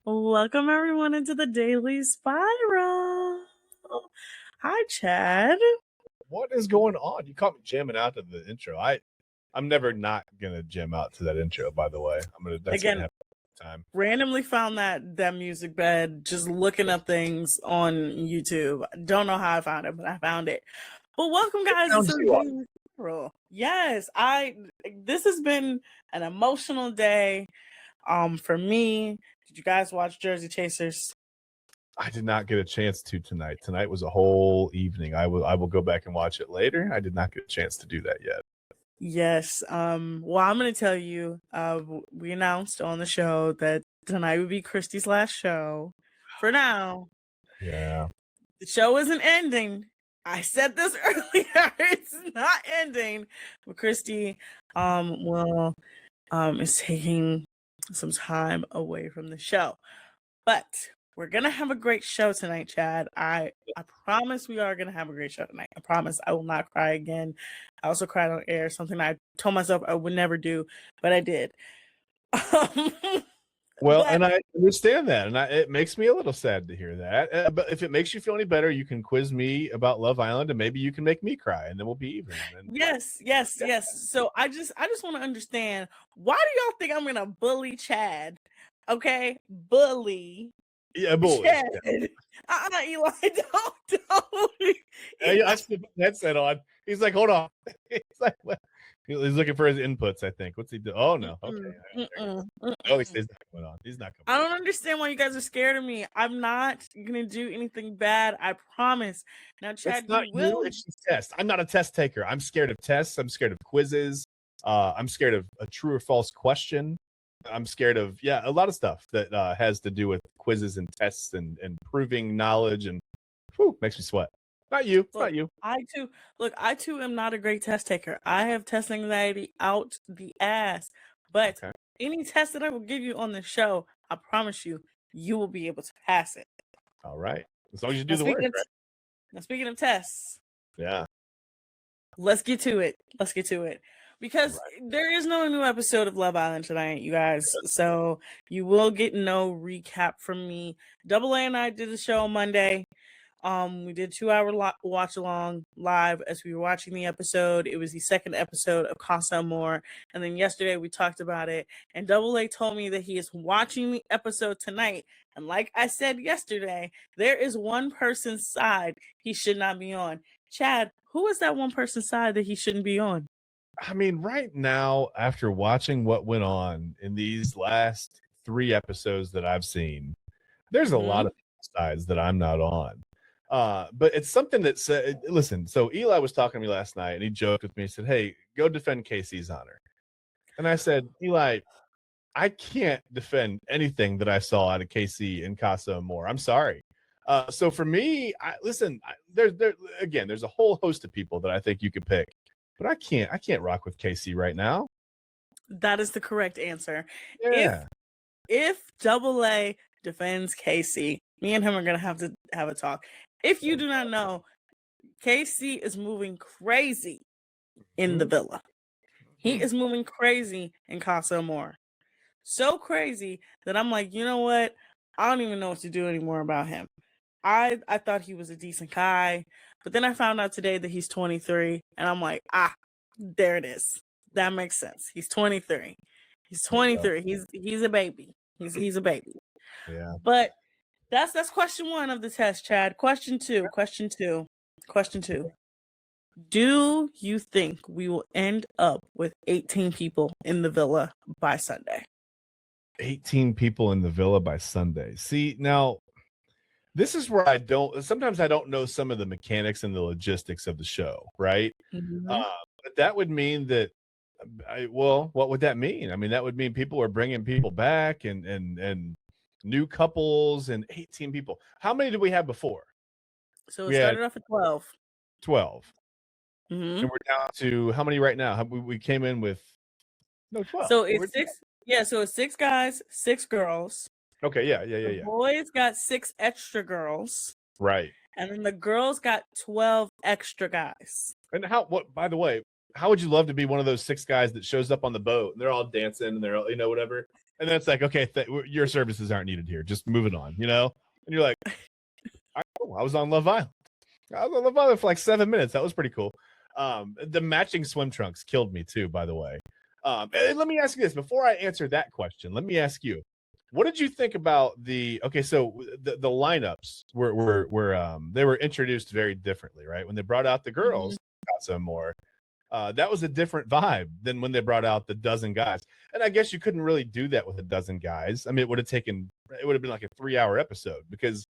Welcome everyone into the Daily Spiral. Hi, Chad. What is going on? You caught me jamming out to the intro. I'm never not gonna jam out to that intro. By the way, that's Again, gonna happen time. Randomly found that music bed just looking up things on YouTube. Don't know how I found it, but I found it. But welcome, guys, to the Daily Spiral. Yes, this has been an emotional day. For me. Did you guys watch Jersey Chasers? I did not get a chance to tonight. Tonight was a whole evening. I will go back and watch it later. I did not get a chance to do that yet. Yes. Well, I'm going to tell you, we announced on the show that tonight would be Christy's last show for now. Yeah. The show isn't ending. I said this earlier. It's not ending. But Christy is taking some time away from the show. But we're going to have a great show tonight, Chad. I promise we are going to have a great show tonight. I promise I will not cry again. I also cried on air, something I told myself I would never do, but I did. Well, and I understand that, and it makes me a little sad to hear that. But if it makes you feel any better, you can quiz me about Love Island, and maybe you can make me cry, and then we'll be even. Yes. So I just want to understand, why do y'all think I'm going to bully Chad? Okay, bully. Yeah, bully. Chad. Yeah. Eli, don't. I put the headset on. He's like, hold on. He's like, what? He's looking for his inputs, I think. What's he do? Oh no. Okay. Oh, he's not going on. He's not coming. I don't understand why you guys are scared of me. I'm not gonna do anything bad. I promise. Now, Chad, it's not you. It's just test. I'm not a test taker. I'm scared of tests. I'm scared of quizzes. I'm scared of a true or false question. I'm scared of a lot of stuff that has to do with quizzes and tests and proving knowledge, and makes me sweat. Not you. Not you. I too am not a great test taker. I have test anxiety out the ass. But any test that I will give you on the show, I promise you will be able to pass it. All right. As long as you do the work. Right? Now, speaking of tests. Yeah. Let's get to it. Because there is no new episode of Love Island tonight, you guys. So you will get no recap from me. Double A and I did the show on Monday. We did 2-hour watch along live as we were watching the episode. It was the second episode of Casa Amor, and then yesterday we talked about it. And Double A told me that he is watching the episode tonight. And like I said yesterday, there is one person's side he should not be on. Chad, who is that one person's side that he shouldn't be on? I mean, right now, after watching what went on in these last 3 episodes that I've seen, there's a lot of sides that I'm not on. But it's something that said, listen, so Eli was talking to me last night and he joked with me. He said, hey, go defend Casey's honor. And I said, Eli, I can't defend anything that I saw out of Casey and Casa Amor. I'm sorry. So for me, there's a whole host of people that I think you could pick, but I can't rock with Casey right now. That is the correct answer. Yeah. If Double A defends Casey, me and him are going to have a talk. If you do not know, Casey is moving crazy in the villa. He is moving crazy in Casa Amor. So crazy that I'm like, you know what? I don't even know what to do anymore about him. I thought he was a decent guy, but then I found out today that he's 23, and I'm like, there it is. That makes sense. He's 23. He's 23. He's a baby. He's a baby. Yeah. But that's question 1 of the test, Chad. Question two. Do you think we will end up with 18 people in the villa by Sunday? 18 people in the villa by Sunday. See, now this is where sometimes I don't know some of the mechanics and the logistics of the show, right? Mhm. But that would mean that well, what would that mean? I mean, that would mean people are bringing people back and new couples and 18 people. How many did we have before? So it We had started off at 12. 12. Mhm. And we're down to how many right now? We came in with no 12. So it's 6, yeah, so it's 6 guys, 6 girls. Okay, yeah. The boys got 6 extra girls, Right. and then the girls got 12 extra guys. And by the way, how would you love to be one of those 6 guys that shows up on the boat and they're all dancing and they're all, whatever. And then it's like, okay, your services aren't needed here. Just moving on, And you're like, I was on Love Island. I was on Love Island for like 7 minutes. That was pretty cool. The matching swim trunks killed me too, by the way. And let me ask you this before I answer that question. Let me ask you, what did you think about so the lineups were they were introduced very differently, right? When they brought out the girls, Mhm. got some more. That was a different vibe than when they brought out the dozen guys. And I guess you couldn't really do that with a dozen guys. I mean, it would have been like a 3-hour episode because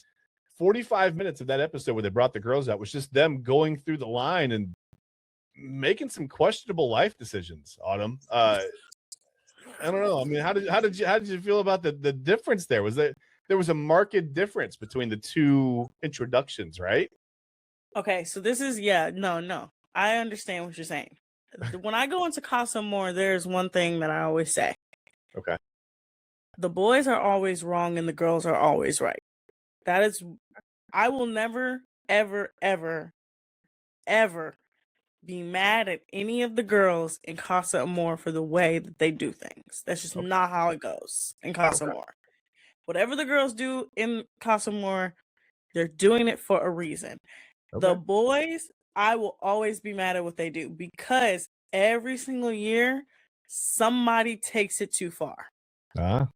45 minutes of that episode where they brought the girls out was just them going through the line and making some questionable life decisions. Autumn, I don't know. I mean, how did you feel about the difference there? There was a marked difference between the two introductions, right? Okay, so this is no. I understand what you're saying. When I go into Casa More, there's one thing that I always say. Okay. The boys are always wrong and the girls are always right. That is, I will never, ever, ever, ever be mad at any of the girls in Casa Amor for the way that they do things. That's just Okay. not how it goes in Casa Okay. Amor. Whatever the girls do in Casa Amor, they're doing it for a reason. The Okay. boys, I will always be mad at what they do because every single year somebody takes it too far. Yeah.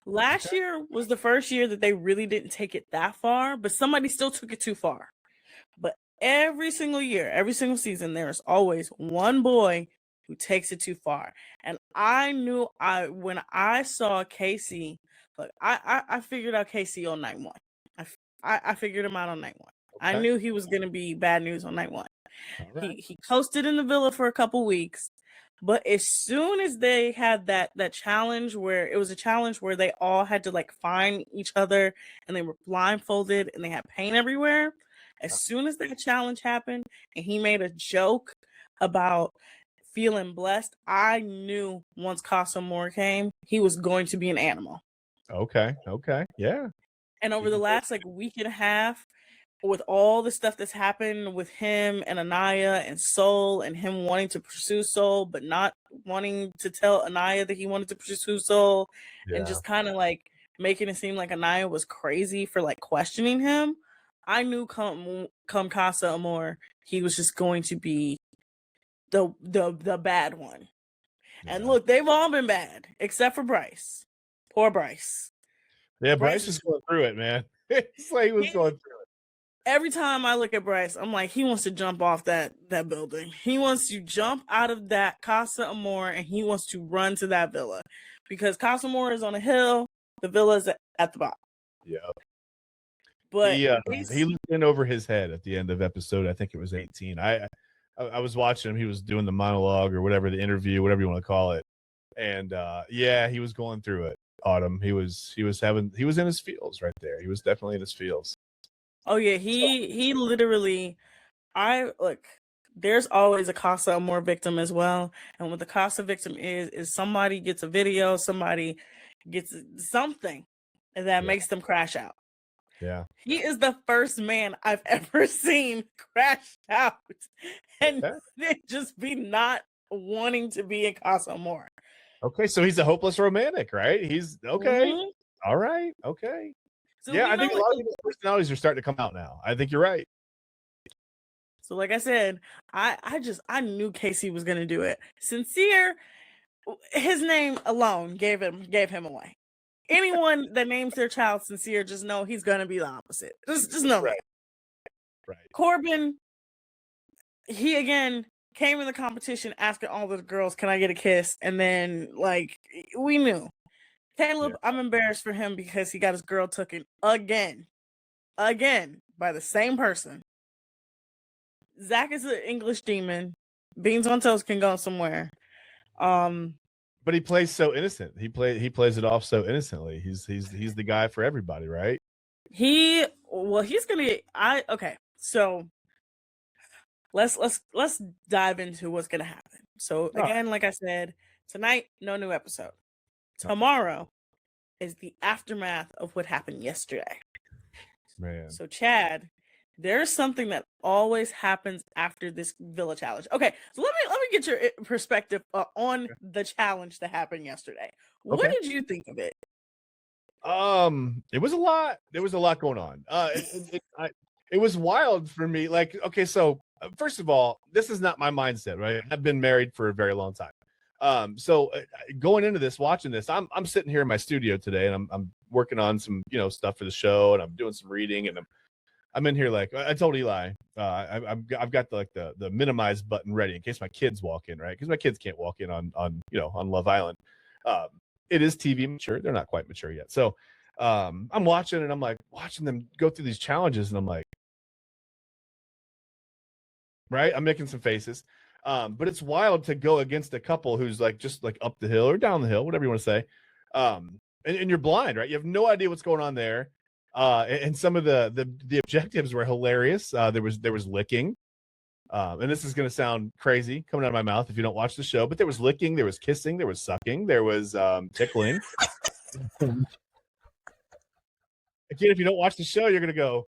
Last Okay. year was the first year that they really didn't take it that far, but somebody still took it too far. But every single year, every single season, there's always one boy who takes it too far. And I knew when I saw Casey, look, I figured out Casey on night 1. I figured him out on night 1. I Okay. knew he was gonna be bad news on night 1. All right. He coasted in the villa for a couple weeks, but as soon as they had that challenge where it was a challenge where they all had to like find each other and they were blindfolded and they had paint everywhere, as soon as that challenge happened and he made a joke about feeling blessed, I knew once Casa Moore came, he was going to be an animal. Okay. Yeah. And over the last like week and a half, with all the stuff that's happened with him and Anaya and Soul and him wanting to pursue Soul but not wanting to tell Anaya that he wanted to pursue Soul and Yeah. just kind of like making it seem like Anaya was crazy for like questioning him, I knew come Casa Amor he was just going to be the bad one. And Yeah. look, they've all been bad except for Bryce. Poor Bryce. Yeah. Bryce Bryce is is going through it, man. It's like he was going through every time I look at Bryce, I'm like, he wants to jump off that building. He wants to jump out of that Casa Amor and he wants to run to that villa because Casa Amor is on a hill, the villa is at the bottom. it. Yeah. But He looked in over his head at the end of episode. I think it was 18. I was watching him. He was doing the monologue or whatever, the interview, whatever you want to call it. And yeah, he was going through it. Autumn. He was in his feels right there. He was definitely in his feels. oh yeah, he literally I look. There's always a Casa Amor victim as well, and what the Casa victim is somebody gets a video, somebody gets something that Yeah. makes them crash out. Yeah. He is the first man I've ever seen crash out and Okay. just be not wanting to be in Casa Amor. Okay, so he's a hopeless romantic, right? He's okay. Mhm. All right. Okay. So Yeah, you I know, think a lot of people's personalities are starting to come out now. I think you're right. so like I said, I knew Casey was gonna do it. Sincere, his name alone gave him away. Anyone that names their child Sincere, just know he's gonna be the opposite. Just know Right. that. Right. Corbin, he again came in the competition asking all the girls, "Can I get a kiss?" And then like we knew Caleb, Yeah. I'm embarrassed for him because he got his girl taken again by the same person. Zach is an English demon. Beans on toast can go somewhere. But he plays so innocent. He plays it off so innocently. He's the guy for everybody, right? He's gonna get okay. So let's dive into what's gonna happen. So again, like I said, tonight, no new episode. Tomorrow is the aftermath of what happened yesterday. Man. So Chad, there's something that always happens after this villa challenge. Okay, so let me get your perspective on the challenge that happened yesterday. What did you think of it? It was a lot. There was a lot going on. It was wild for me. Like, okay, so first of all, this is not my mindset, right? I've been married for a very long time. So going into this, watching this, I'm sitting here in my studio today, and I'm working on some stuff for the show, and I'm doing some reading, and I'm in here like I told Eli, I've got the minimize button ready in case my kids walk in, right? Because my kids can't walk in on Love Island. It is TV mature. They're not quite mature yet. So I'm watching, and I'm like watching them go through these challenges, and I'm like, right? I'm making some faces. But it's wild to go against a couple who's like just like up the hill or down the hill, whatever you want to say. And you're blind, right? You have no idea what's going on there. And some of the objectives were hilarious. There was licking. And this is going to sound crazy coming out of my mouth if you don't watch the show, but there was licking, there was kissing, there was sucking, there was tickling. Again, if you don't watch the show, you're going to go,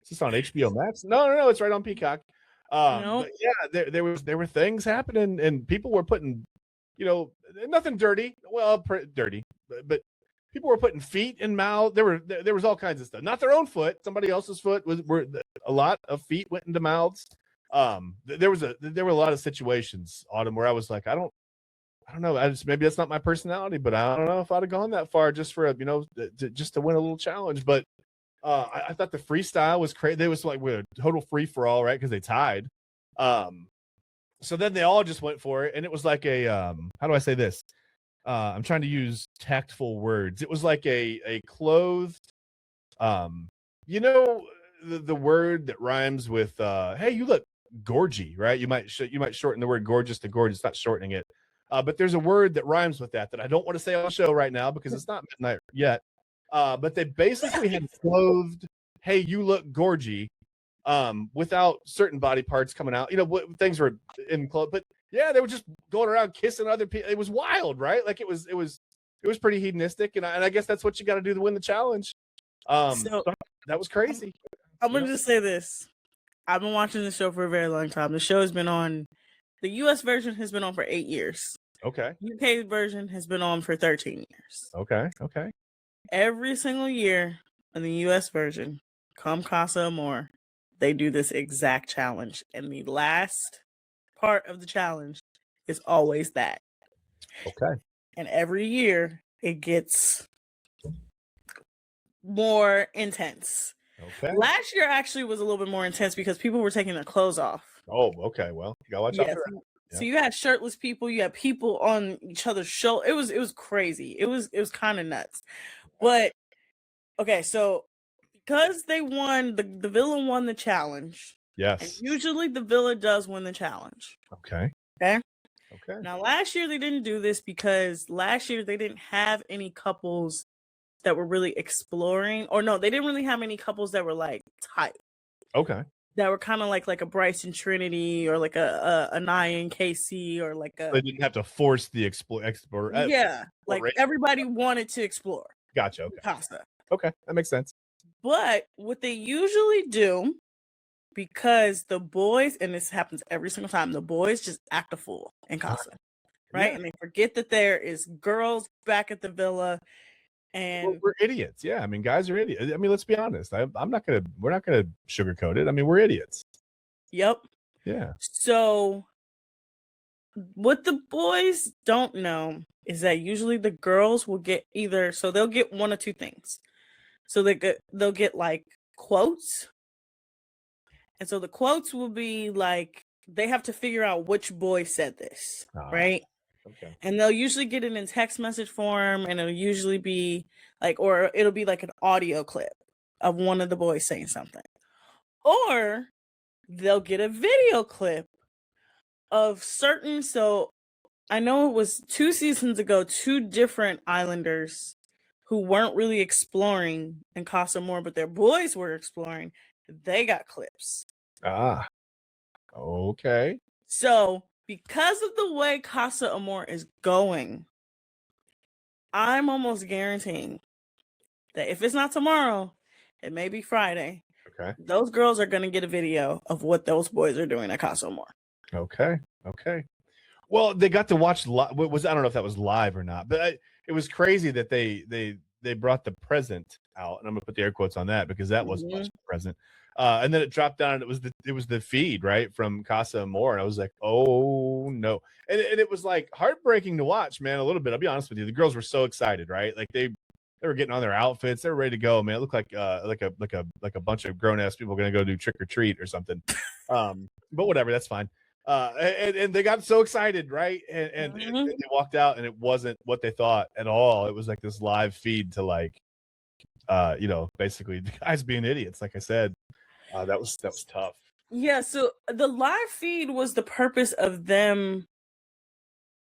is this on HBO Max? No, it's right on Peacock. But yeah, there were things happening, and people were putting, nothing dirty. Well, dirty, but people were putting feet in mouth. There was all kinds of stuff. Not their own foot, somebody else's foot. Were a lot of feet went into mouths. There were a lot of situations, Autumn, where I was like, I don't know. Maybe that's not my personality, but I don't know if I'd have gone that far just for just to win a little challenge. But I thought the freestyle was crazy. They was like a total free for all, right? Because they tied. So then they all just went for it, and it was like a how do I say this? I'm trying to use tactful words. It was like a clothed, the word that rhymes with hey, you look gorgy, right? You might shorten the word gorgeous to gorgeous, not shortening it. But there's a word that rhymes with that I don't want to say on the show right now because it's not midnight yet. But they basically had clothed, hey, you look gorgy, without certain body parts coming out. Things were in clothes, but yeah, they were just going around kissing other people. It was wild, right? Like it was pretty hedonistic, and I guess that's what you got to do to win the challenge. So that was crazy. I'm gonna just say this. I've been watching the show for a very long time. The show has been on. The U.S. version has been on for 8 years. Okay. UK version has been on for 13 years. Okay. Every single year in the U.S. version, come Casa Amor, they do this exact challenge. And the last part of the challenge is always that. Okay. And every year it gets more intense. Okay. Last year actually was a little bit more intense because people were taking their clothes off. Oh, okay. Well, you gotta watch out for that. So you had shirtless people, you had people on each other's shoulder. It was crazy. It was kind of nuts. But okay, so because they won, the villain won the challenge. Yes. And usually the villain does win the challenge. Okay. Now last year they didn't do this because last year they didn't have any couples that were really exploring, or no, they didn't really have any couples that were like tight. Okay. That were kind of like a Bryce and Trinity, or like a Nia and Casey, or like a. They didn't have to force the explore. Yeah, like everybody wanted to explore. Gotcha. Okay. Casa. Okay, that makes sense. But what they usually do, because the boys, and this happens every single time, the boys just act a fool in Casa, right? Yeah. And they forget that there is girls back at the villa. And we're idiots. Yeah, I mean, guys are idiots. I mean, let's be honest. We're not gonna sugarcoat it. I mean, we're idiots. Yep. Yeah. So what the boys don't know is that usually the girls will get they'll get one or two things. So they'll get like quotes. And so the quotes will be like, they have to figure out which boy said this, right? Okay. And they'll usually get it in text message form, and it'll usually be like, or it'll be like an audio clip of one of the boys saying something. Or they'll get a video clip of certain, so I know it was 2 seasons ago, 2 different Islanders who weren't really exploring in Casa Amor, but their boys were exploring. They got clips. Ah, okay. So, because of the way Casa Amor is going, I'm almost guaranteeing that if it's not tomorrow, it may be Friday. Okay. Those girls are going to get a video of what those boys are doing at Casa Amor. Okay. Okay. Well, they got to watch was I don't know if that was live or not, but it was crazy that they brought the present out, and I'm gonna put the air quotes on that because that wasn't much of a present. And then it dropped down, and it was the feed right from Casa Amor, and I was like, oh no, and it was like heartbreaking to watch, man. A little bit. I'll be honest with you, the girls were so excited, right? Like they were getting on their outfits, they were ready to go, man. It looked like a bunch of grown ass people gonna go do trick or treat or something. But whatever, that's fine. And they got so excited, right? And they walked out, and it wasn't what they thought at all. It was like this live feed to like, basically the guys being idiots. Like I said, that was tough. Yeah, so the live feed was the purpose of them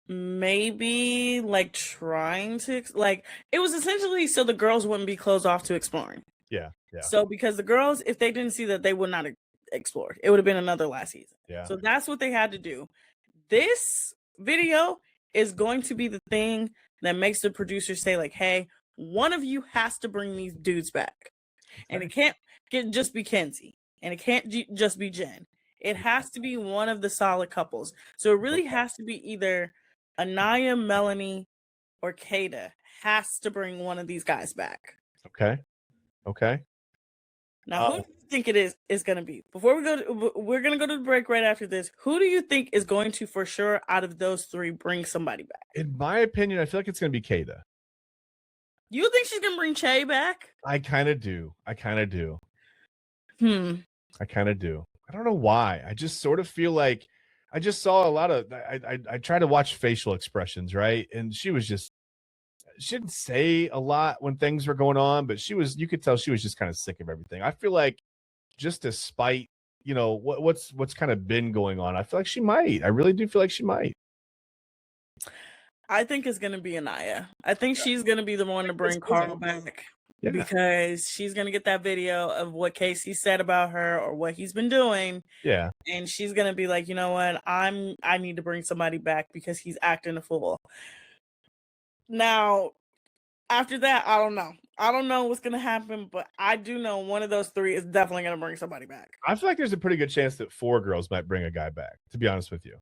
maybe like trying to like it was essentially so the girls wouldn't be closed off to exploring. Yeah. So because the girls, if they didn't see that, they would not explore. It would have been another last season. Yeah. So that's what they had to do. This video is going to be the thing that makes the producers say like, hey, one of you has to bring these dudes back. And it can't just be Kenzie. And it can't just be Jen. It has to be one of the solid couples. So it really has to be either Anaya, Melanie, or Kata has to bring one of these guys back. Okay. Now, who do you think it is going to be? Before we go, we're going to go to the break right after this. Who do you think is going to, for sure, out of those 3, bring somebody back? In my opinion, I feel like it's going to be Kata. You think she's going to bring Che back? I kind of do. I kind of do. I don't know why. I just sort of feel like I just saw a lot of. I try to watch facial expressions, right? And she didn't say a lot when things were going on, but you could tell she was just kind of sick of everything. I feel like just despite, what's kind of been going on, I feel like she might. I really do feel like she might. I think it's going to be Anaya. I think she's going to be the one to bring Carl back because she's going to get that video of what Casey said about her or what he's been doing. Yeah. And she's going to be like, you know what? I need to bring somebody back because he's acting a fool. Now, after that, I don't know. I don't know what's going to happen, but I do know one of those 3 is definitely going to bring somebody back. I feel like there's a pretty good chance that 4 girls might bring a guy back, to be honest with you.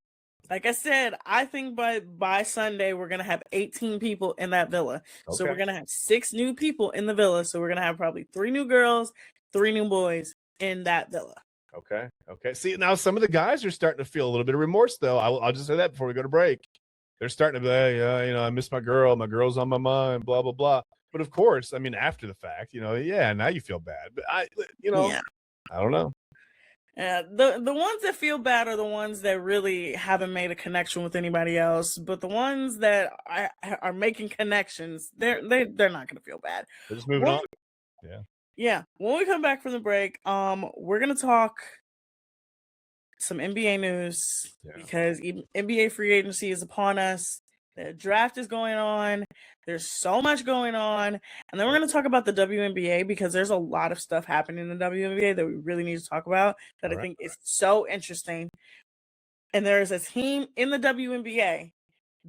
Like I said, I think by Sunday, we're going to have 18 people in that villa. Okay. So we're going to have 6 new people in the villa. So we're going to have probably 3 new girls, 3 new boys in that villa. Okay. See, now some of the guys are starting to feel a little bit of remorse, though. I'll just say that before we go to break. They're starting to be like, I miss my girl. My girl's on my mind, blah, blah, blah. But of course, I mean, after the fact, now you feel bad. But I don't know. The ones that feel bad are the ones that really haven't made a connection with anybody else. But the ones that are making connections, they're not going to feel bad. They're just moving on. Yeah. When we come back from the break, we're going to talk some NBA news because NBA free agency is upon us. The draft is going on. There's so much going on. And then we're going to talk about the WNBA because there's a lot of stuff happening in the WNBA that we really need to talk about that I think is so interesting. And there's a team in the WNBA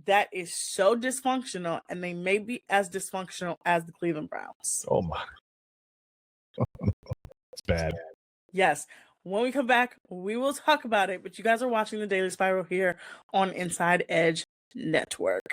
that is so dysfunctional, and they may be as dysfunctional as the Cleveland Browns. Oh, my. It's bad. Yes. When we come back, we will talk about it. But you guys are watching the Daily Spiral here on Inside Edge Network.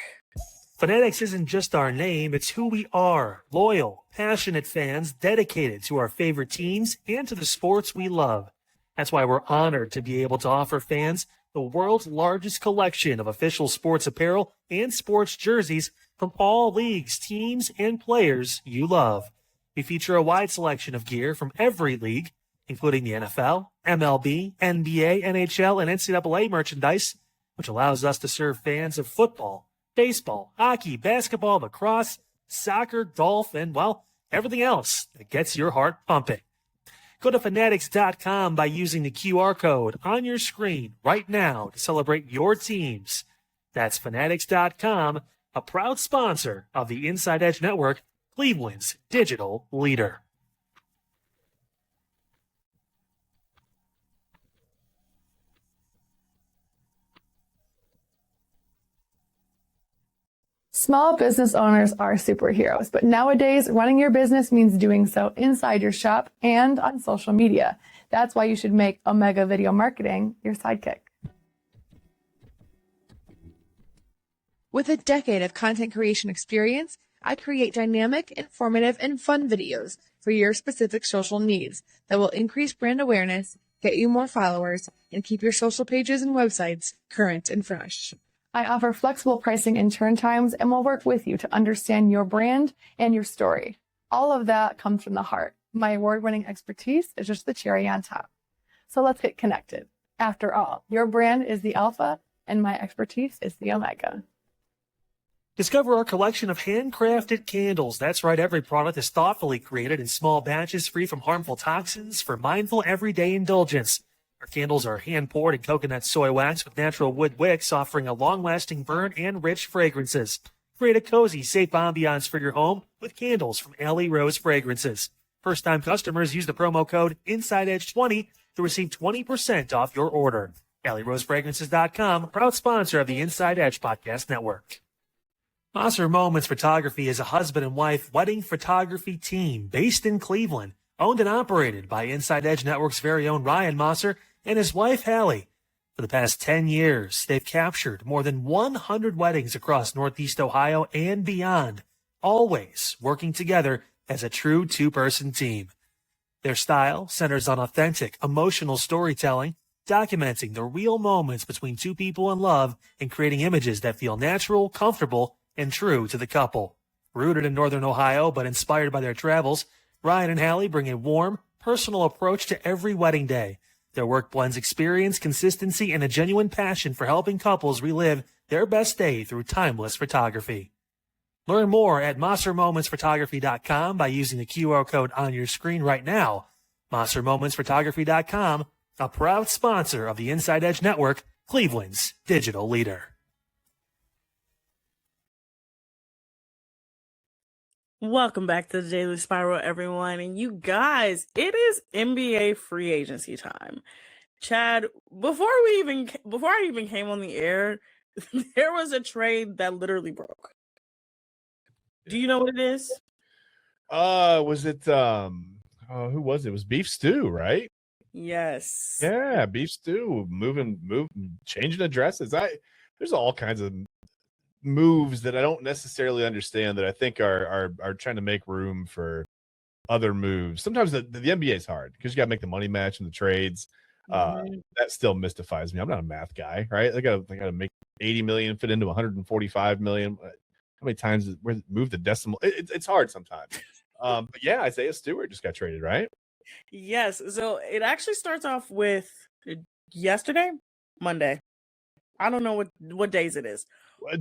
Fanatics isn't just our name, it's who we are. Loyal, passionate fans dedicated to our favorite teams and to the sports we love. That's why we're honored to be able to offer fans the world's largest collection of official sports apparel and sports jerseys from all leagues, teams, and players you love. We feature a wide selection of gear from every league, including the NFL, MLB, NBA, NHL, and NCAA merchandise, which allows us to serve fans of football, Baseball, hockey, basketball, lacrosse, soccer, golf, and, well, everything else that gets your heart pumping. Go to fanatics.com by using the QR code on your screen right now to celebrate your teams. That's fanatics.com, a proud sponsor of the Inside Edge Network, Cleveland's digital leader. Small business owners are superheroes, but nowadays running your business means doing so inside your shop and on social media. That's why you should make Omega Video Marketing your sidekick. With a decade of content creation experience, I create dynamic, informative, and fun videos for your specific social needs that will increase brand awareness, get you more followers, and keep your social pages and websites current and fresh. I offer flexible pricing and turn times and will work with you to understand your brand and your story. All of that comes from the heart. My award-winning expertise is just the cherry on top. So let's get connected. After all, your brand is the alpha and my expertise is the omega. Discover our collection of handcrafted candles. That's right, every product is thoughtfully created in small batches free from harmful toxins for mindful everyday indulgence. Our candles are hand-poured in coconut soy wax with natural wood wicks, offering a long-lasting burn and rich fragrances. Create a cozy, safe ambiance for your home with candles from Alley Rose Fragrances. First-time customers use the promo code InsideEdge20 to receive 20% off your order. AlleyRoseFragrances.com, proud sponsor of the Inside Edge Podcast Network. Mosser Moments Photography is a husband and wife wedding photography team based in Cleveland, owned and operated by Inside Edge Network's very own Ryan Mosser and his wife, Hallie. For the past 10 years, they've captured more than 100 weddings across Northeast Ohio and beyond, always working together as a true two-person team. Their style centers on authentic, emotional storytelling, documenting the real moments between two people in love and creating images that feel natural, comfortable, and true to the couple. Rooted in Northern Ohio but inspired by their travels, Ryan and Hallie bring a warm, personal approach to every wedding day. Their work blends experience, consistency, and a genuine passion for helping couples relive their best day through timeless photography. Learn more at MosserMomentsPhotography.com by using the QR code on your screen right now. MosserMomentsPhotography.com, a proud sponsor of the Inside Edge Network, Cleveland's digital leader. Welcome back to the Daily Spiral, everyone. And you guys, it is NBA free agency time. Chad, before I even came on the air, there was a trade that literally broke. Do you know what it is? Was it who was it? It was Beef Stew, right? Yes. Yeah, Beef Stew moving, changing addresses. There's all kinds of moves that I don't necessarily understand that I think are trying to make room for other moves. Sometimes the NBA is hard because you got to make the money match in the trades. That still mystifies me. I'm not a math guy, right? They got to make 80 million fit into 145 million. How many times move the decimal? It's hard sometimes. But yeah, Isaiah Stewart just got traded, right? Yes. So it actually starts off with Monday. I don't know what days it is.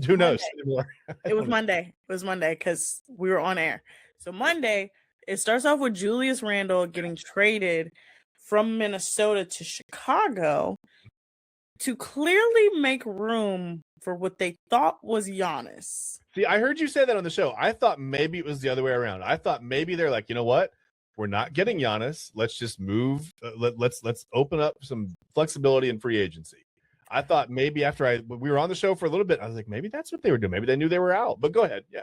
Who knows? It was Monday. It was Monday because we were on air. So Monday, it starts off with Julius Randle getting traded from Minnesota to Chicago to clearly make room for what they thought was Giannis. See, I heard you say that on the show. I thought maybe it was the other way around. I thought maybe they're like, you know what? We're not getting Giannis. Let's just move. Let's open up some flexibility in free agency. I thought maybe after we were on the show for a little bit, I was like, maybe that's what they were doing. Maybe they knew they were out. But go ahead. Yeah.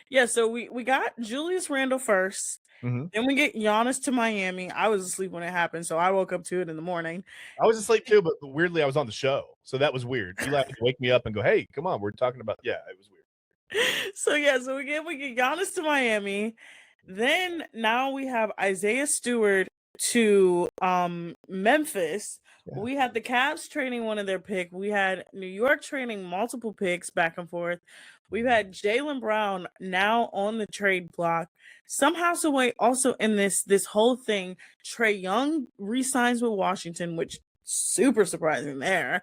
Yeah, so we got Julius Randle first. Mm-hmm. Then we get Giannis to Miami. I was asleep when it happened, so I woke up to it in the morning. I was asleep too, but weirdly, I was on the show. So that was weird. Eli had to wake me up and go, hey, come on. We're talking about, yeah, it was weird. So we get Giannis to Miami. Then now we have Isaiah Stewart to Memphis. Yeah. We had the Cavs trading one of their picks. We had New York trading multiple picks back and forth. We've had Jaylen Brown now on the trade block. Somehow, some way, also in this whole thing, Trae Young re-signs with Washington, which super surprising there.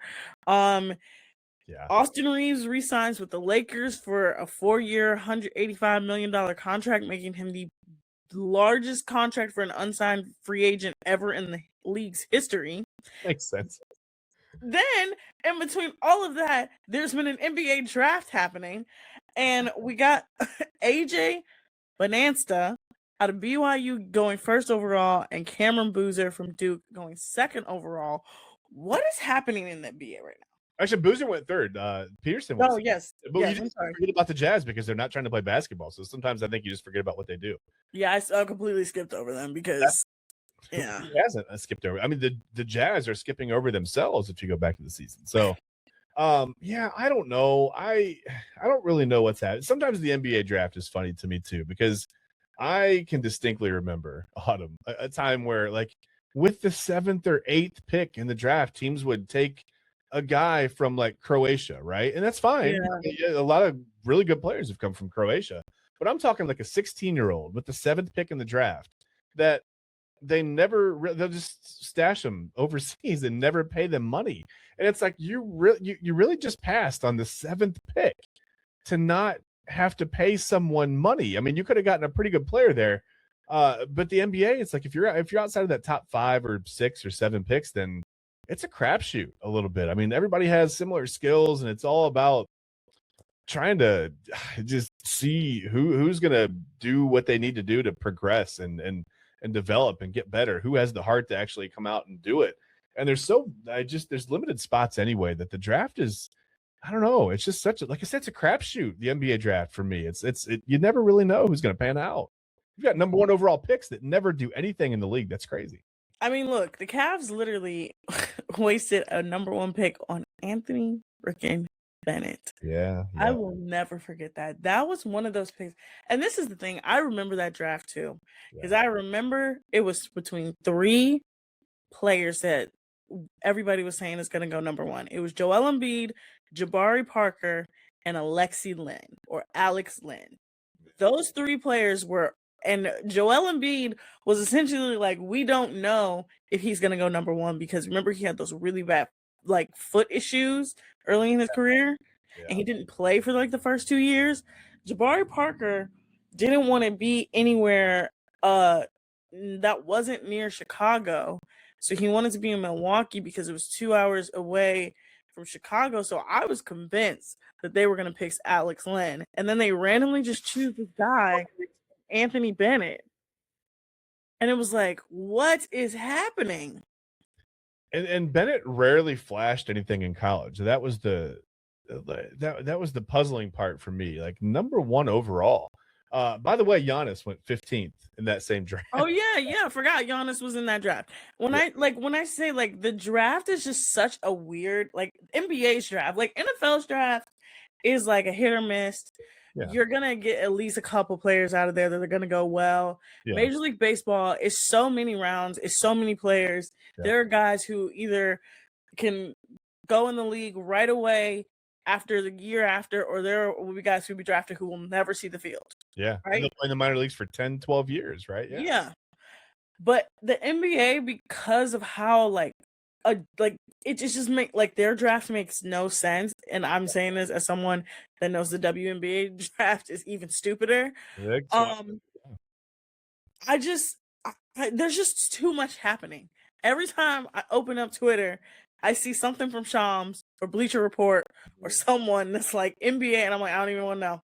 Yeah. Austin Reeves re-signs with the Lakers for a 4-year, $185 million contract, making him the largest contract for an unsigned free agent ever in the league's history. Makes sense. Then, in between all of that, there's been an NBA draft happening, and we got AJ Bonanza out of BYU going first overall, and Cameron Boozer from Duke going second overall. What is happening in the NBA right now? Actually, Boozer went third. Peterson went Oh, second. yes. But Yes, you I'm just sorry. forget about the Jazz because they're not trying to play basketball. So sometimes I think you just forget about what they do. Yeah, I completely skipped over them because, yeah. Who hasn't skipped over? I mean, the Jazz are skipping over themselves if you go back to the season. So, yeah, I don't know. I don't really know what's happening. Sometimes the NBA draft is funny to me too because I can distinctly remember Autumn a time where like with the 7th or 8th pick in the draft, teams would take a guy from like Croatia, right? And that's fine. Yeah. A lot of really good players have come from Croatia, but I'm talking like a 16-year-old with the 7th pick in the draft that they'll just stash them overseas and never pay them money. And it's like you really just passed on the 7th pick to not have to pay someone money. I mean, you could have gotten a pretty good player there. But the NBA, it's like if you're outside of that top 5 or 6 or 7 picks, then it's a crapshoot a little bit. I mean, everybody has similar skills, and it's all about trying to just see who's gonna do what they need to do to progress and develop and get better. Who has the heart to actually come out and do it? And there's limited spots anyway that the draft is. I don't know. It's just like I said, it's a crapshoot. The NBA draft for me, you never really know who's going to pan out. You've got number 1 overall picks that never do anything in the league. That's crazy. I mean, look, the Cavs literally wasted a number 1 pick on Anthony freaking Bennett. Yeah. I will never forget that. That was one of those picks. And this is the thing. I remember that draft too. Because I remember it was between 3 players that everybody was saying is going to go number 1. It was Joel Embiid, Jabari Parker, and Alexi Lynn or Alex Lynn. Those 3 players were, and Joel Embiid was essentially like, we don't know if he's going to go number 1 because remember he had those really bad like foot issues early in his career and he didn't play for like the first 2 years. Jabari Parker didn't want to be anywhere that wasn't near Chicago. So he wanted to be in Milwaukee because it was 2 hours away from Chicago. So I was convinced that they were going to pick Alex Lynn. And then they randomly just choose this guy, Anthony Bennett. And it was like, what is happening? And Bennett rarely flashed anything in college. That was the puzzling part for me. Like number 1 overall. By the way, Giannis went 15th in that same draft. Oh yeah, I forgot Giannis was in that draft. When I say like the draft is just such a weird like NBA's draft, like NFL's draft is like a hit or miss. Yeah. You're gonna get at least a couple players out of there that are gonna go well. Yeah. Major League Baseball is so many rounds, it's so many players. Yeah. There are guys who either can go in the league right away after the year after, or there will be guys who will be drafted who will never see the field. Yeah. Right. And they'll play in the minor leagues for 10, 12 years, right? Yeah. But the NBA, because of how like it just make like their draft makes no sense. And I'm saying this as someone that knows the WNBA draft is even stupider. There's just too much happening. Every time I open up Twitter, I see something from Shams or Bleacher Report or someone that's like NBA, and I'm like, I don't even want to know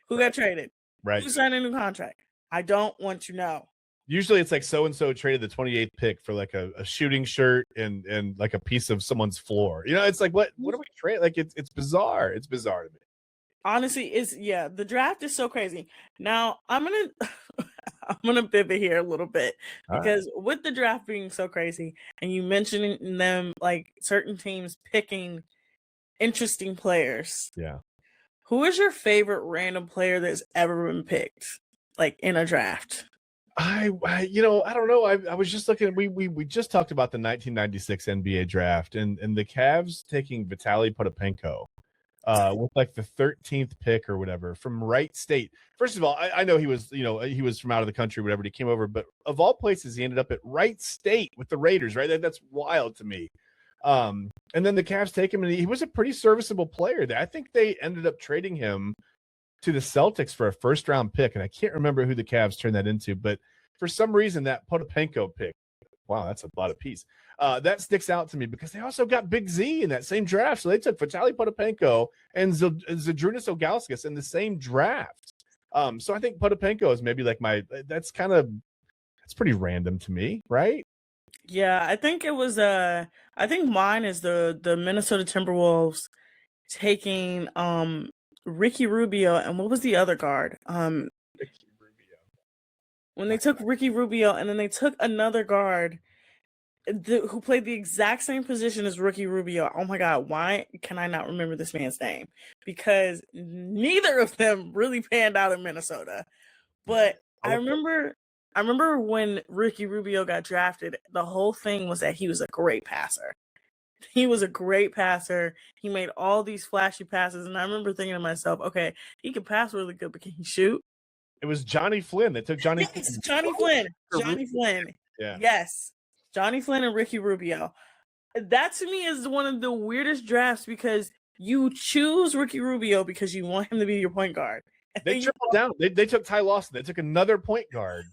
who got traded, right? Who signed a new contract? I don't want to know. Usually it's like so-and-so traded the 28th pick for like a shooting shirt and like a piece of someone's floor. You know, it's like, what are we trading? Like, it's bizarre. It's bizarre to me. Honestly, the draft is so crazy. Now, I'm going to pivot here a little bit because with the draft being so crazy and you mentioning them, like certain teams picking interesting players. Yeah. Who is your favorite random player that's ever been picked, like in a draft? I don't know. I was just looking. We just talked about the 1996 NBA draft and the Cavs taking Vitaly Potapenko with like the 13th pick or whatever from Wright State. First of all, I know he was from out of the country, whatever. He came over, but of all places, he ended up at Wright State with the Raiders. Right, that's wild to me. And then the Cavs take him, and he was a pretty serviceable player. I think they ended up trading him to the Celtics for a first-round pick, and I can't remember who the Cavs turned that into, but for some reason, that Potapenko pick, wow, that's a lot of piece. That sticks out to me because they also got Big Z in that same draft. So they took Vitaly Potapenko and Zydrunas Ilgauskas in the same draft. So I think Potapenko is maybe like that's pretty random to me, right? Yeah, I think it was I think mine is the Minnesota Timberwolves taking Ricky Rubio, and what was the other guard? Ricky Rubio. When they took Ricky Rubio and then they took another guard who played the exact same position as Ricky Rubio. Oh my God, why can I not remember this man's name? Because neither of them really panned out in Minnesota. But I remember when Ricky Rubio got drafted, the whole thing was that he was a great passer. He was a great passer. He made all these flashy passes. And I remember thinking to myself, okay, he can pass really good, but can he shoot? It was Johnny Flynn. They took Johnny Flynn. Johnny Flynn. Johnny Flynn. Yeah. Yes. Johnny Flynn and Ricky Rubio. That to me is one of the weirdest drafts because you choose Ricky Rubio because you want him to be your point guard. They tripled down. They took Ty Lawson. They took another point guard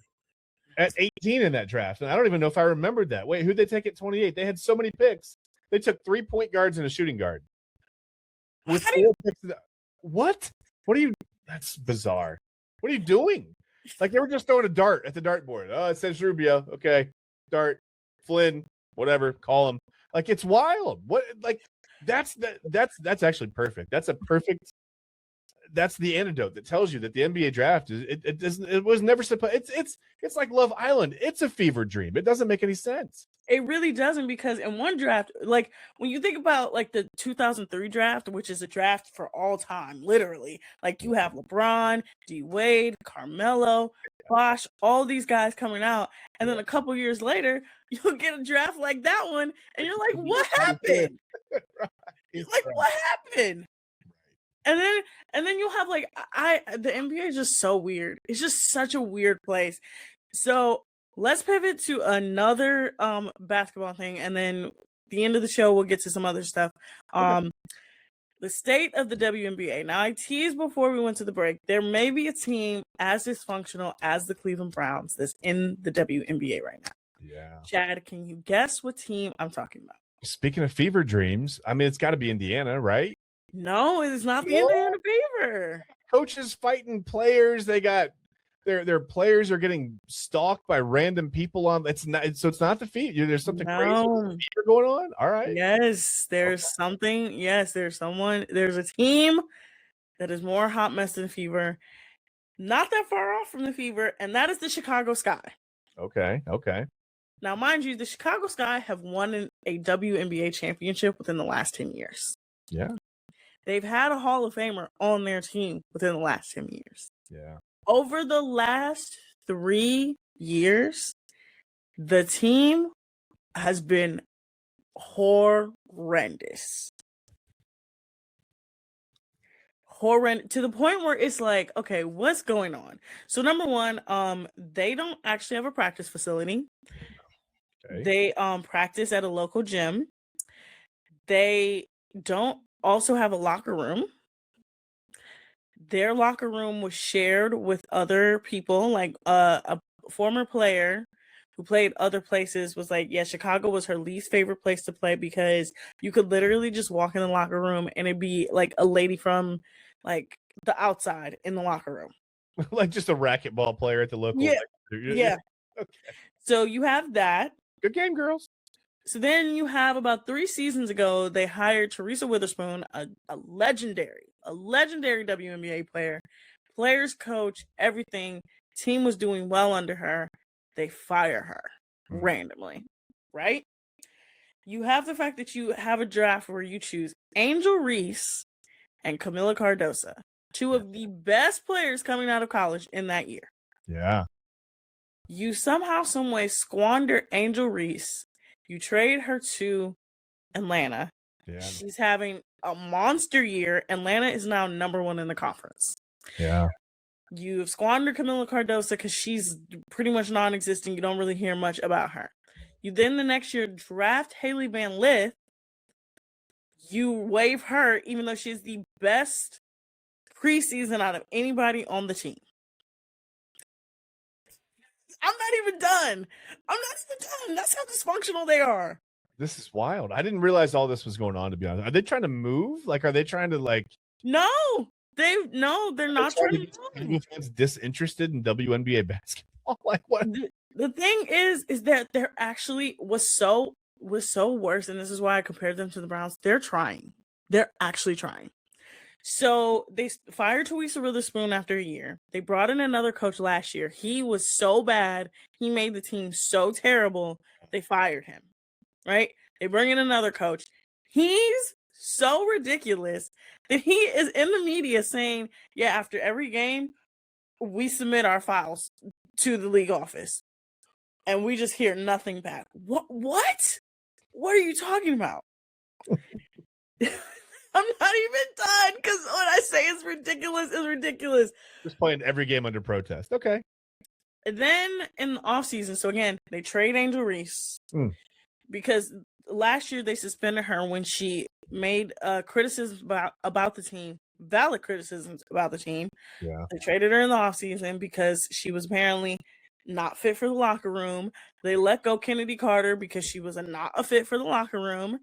at 18 in that draft. And I don't even know if I remembered that. Wait, who'd they take at 28? They had so many picks. They took 3 point guards and a shooting guard. With 4 picks. What? What are you? That's bizarre. What are you doing? Like they were just throwing a dart at the dartboard. Oh, it says Rubio. Okay. Dart. Flynn. Whatever. Call him. Like it's wild. What? Like that's actually perfect. That's the antidote that tells you that the NBA draft is it was never supposed. It's like Love Island. It's a fever dream. It doesn't make any sense. It really doesn't, because in one draft, like when you think about like the 2003 draft, which is a draft for all time, literally, like you have LeBron, D Wade, Carmelo, Bosh, all these guys coming out, and then a couple years later, you'll get a draft like that one, and you're like, what happened? Like what happened? And then you'll have like the NBA is just so weird. It's just such a weird place. So let's pivot to another basketball thing, and then the end of the show we'll get to some other stuff. The state of the WNBA. Now, I teased before we went to the break, there may be a team as dysfunctional as the Cleveland Browns that's in the WNBA right now. Yeah. Chad, can you guess what team I'm talking about? Speaking of fever dreams, I mean, it's got to be Indiana, right? No, it is not the Indiana Fever. Coaches fighting players. They got their players are getting stalked by random people on. It's not the Fever. There's something crazy going on. All right. Yes, there's something. Yes, there's someone. There's a team that is more hot mess than Fever. Not that far off from the Fever, and that is the Chicago Sky. Okay. Now, mind you, the Chicago Sky have won a WNBA championship within the last 10 years. Yeah. They've had a Hall of Famer on their team within the last 10 years. Yeah. Over the last 3 years, the team has been horrendous. To the point where it's like, okay, what's going on? So number one, they don't actually have a practice facility. Okay. They practice at a local gym. They don't also have a locker room. Their locker room was shared with other people, like a former player who played other places was like, yeah, Chicago was her least favorite place to play because you could literally just walk in the locker room and it'd be like a lady from like the outside in the locker room. Like just a racquetball player at the local. Yeah. Okay. So you have that. Good game, girls. So then you have about 3 seasons ago, they hired Teresa Witherspoon, a legendary WNBA player, players coach, everything. Team was doing well under her. They fire her randomly, right? You have the fact that you have a draft where you choose Angel Reese and Camila Cardoso, 2 of the best players coming out of college in that year. Yeah. You somehow, some way squander Angel Reese. You trade her to Atlanta. Yeah. She's having a monster year. Atlanta is now number 1 in the conference. Yeah. You've squandered Camila Cardoso because she's pretty much non-existent. You don't really hear much about her. You then the next year draft Haley Van Lith, you waive her even though she's the best preseason out of anybody on the team. I'm not even done. That's how dysfunctional they are. This is wild. I didn't realize all this was going on, to be honest. Are they trying to move? Like, are they trying to like? No, they're not trying to get move. fans disinterested in WNBA basketball. Like what? The thing is that they're actually was so worse, and this is why I compared them to the Browns. They're trying. They're actually trying. So they fired Teresa Witherspoon after a year. They brought in another coach last year. He was so bad. He made the team so terrible. They fired him. Right? They bring in another coach. He's so ridiculous that he is in the media saying, yeah, after every game, we submit our files to the league office. And we just hear nothing back. What? What are you talking about? I'm not even done because when I say it's ridiculous, it's ridiculous. Just playing every game under protest. Okay. And then in the offseason, so again, they trade Angel Reese because last year they suspended her when she made criticisms about the team, valid criticisms about the team. Yeah. They traded her in the offseason because she was apparently not fit for the locker room. They let go Kennedy Carter because she was not a fit for the locker room.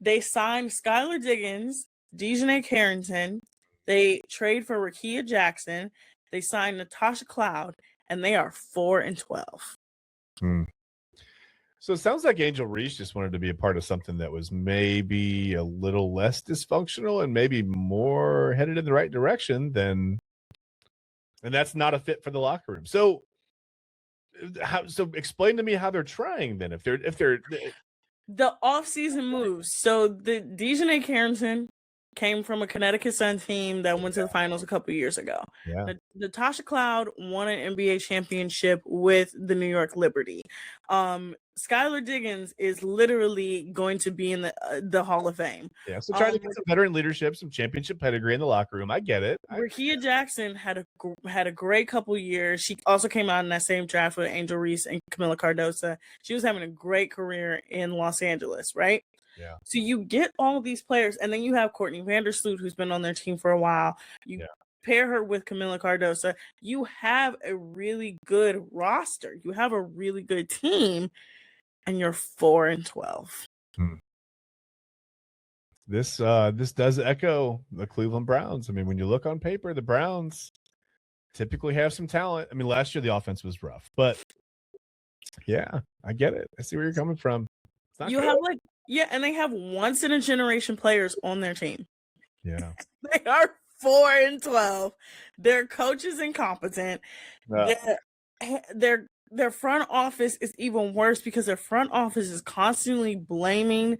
They signed Skylar Diggins, Dejanay Carrington. They trade for Rakia Jackson. They signed Natasha Cloud, and they are 4-12. So it sounds like Angel Reese just wanted to be a part of something that was maybe a little less dysfunctional and maybe more headed in the right direction than, and that's not a fit for the locker room. So explain to me how they're trying then. If they're the offseason moves. So the Dejanay Carrington came from a Connecticut Sun team that went to the finals a couple years ago. Yeah. Natasha Cloud won an NBA championship with the New York Liberty. Skylar Diggins is literally going to be in the Hall of Fame. Yeah, so trying to get some veteran leadership, some championship pedigree in the locker room. I get it. Rakia Jackson had a great couple years. She also came out in that same draft with Angel Reese and Camila Cardoso. She was having a great career in Los Angeles, right? Yeah. So you get all these players, and then you have Courtney Vandersloot, who's been on their team for a while. You pair her with Camila Cardoso. You have a really good roster. You have a really good team, and you're 4-12. This does echo the Cleveland Browns. I mean, when you look on paper, the Browns typically have some talent. I mean, last year the offense was rough, but yeah, I get it. I see where you're coming from. You have and they have once in a generation players on their team. Yeah. They are 4-12. Their coach is incompetent. Their front office is even worse because their front office is constantly blaming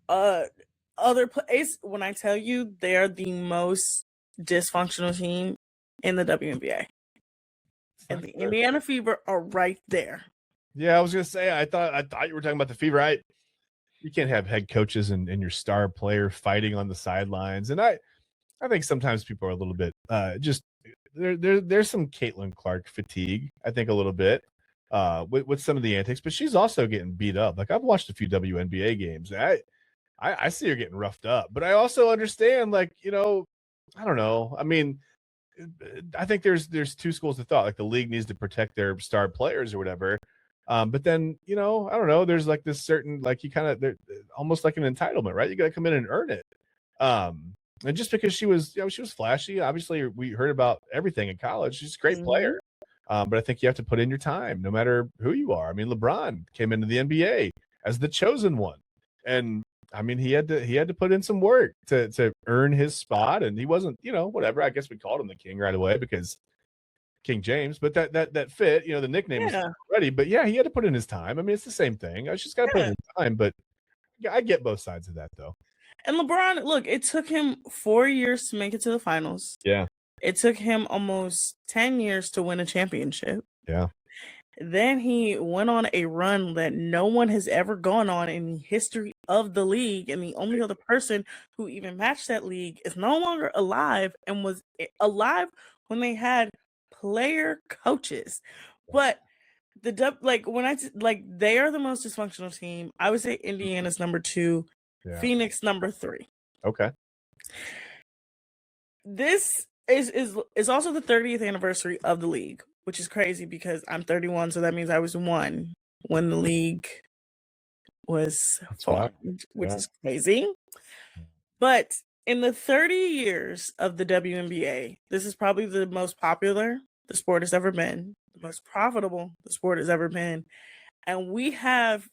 other players. When I tell you they are the most dysfunctional team in the WNBA. And the Indiana Fever are right there. Yeah, I was gonna say I thought you were talking about the Fever. You can't have head coaches and your star player fighting on the sidelines. And I think sometimes people are a little bit just there's some Caitlin Clark fatigue, I think, a little bit with some of the antics, but she's also getting beat up. Like, I've watched a few WNBA games. I see her getting roughed up, but I also understand, like, I don't know. I mean, I think there's two schools of thought. Like, the league needs to protect their star players or whatever. But then, I don't know, there's like this certain, like, you kind of, almost like an entitlement, right? You got to come in and earn it. And just because she was flashy, obviously we heard about everything in college. She's a great player. But I think you have to put in your time no matter who you are. I mean, LeBron came into the NBA as the chosen one. And I mean, he had to put in some work to earn his spot. And he wasn't, whatever. I guess we called him the king right away because King James, but that fit, the nickname was already, but yeah, he had to put in his time. I mean, it's the same thing. I just got to put in his time, but yeah, I get both sides of that though. And LeBron, look, it took him 4 years to make it to the finals. Yeah. It took him almost 10 years to win a championship. Yeah. Then he went on a run that no one has ever gone on in the history of the league. And the only other person who even matched that league is no longer alive and was alive when they had player coaches. But they are the most dysfunctional team. I would say Indiana's number 2. Yeah. Phoenix number 3. Okay. This is also the 30th anniversary of the league, which is crazy because I'm 31, so that means I was 1 when the league was formed, which is crazy. But in the 30 years of the WNBA, this is probably the most popular the sport has ever been, the most profitable the sport has ever been. And we have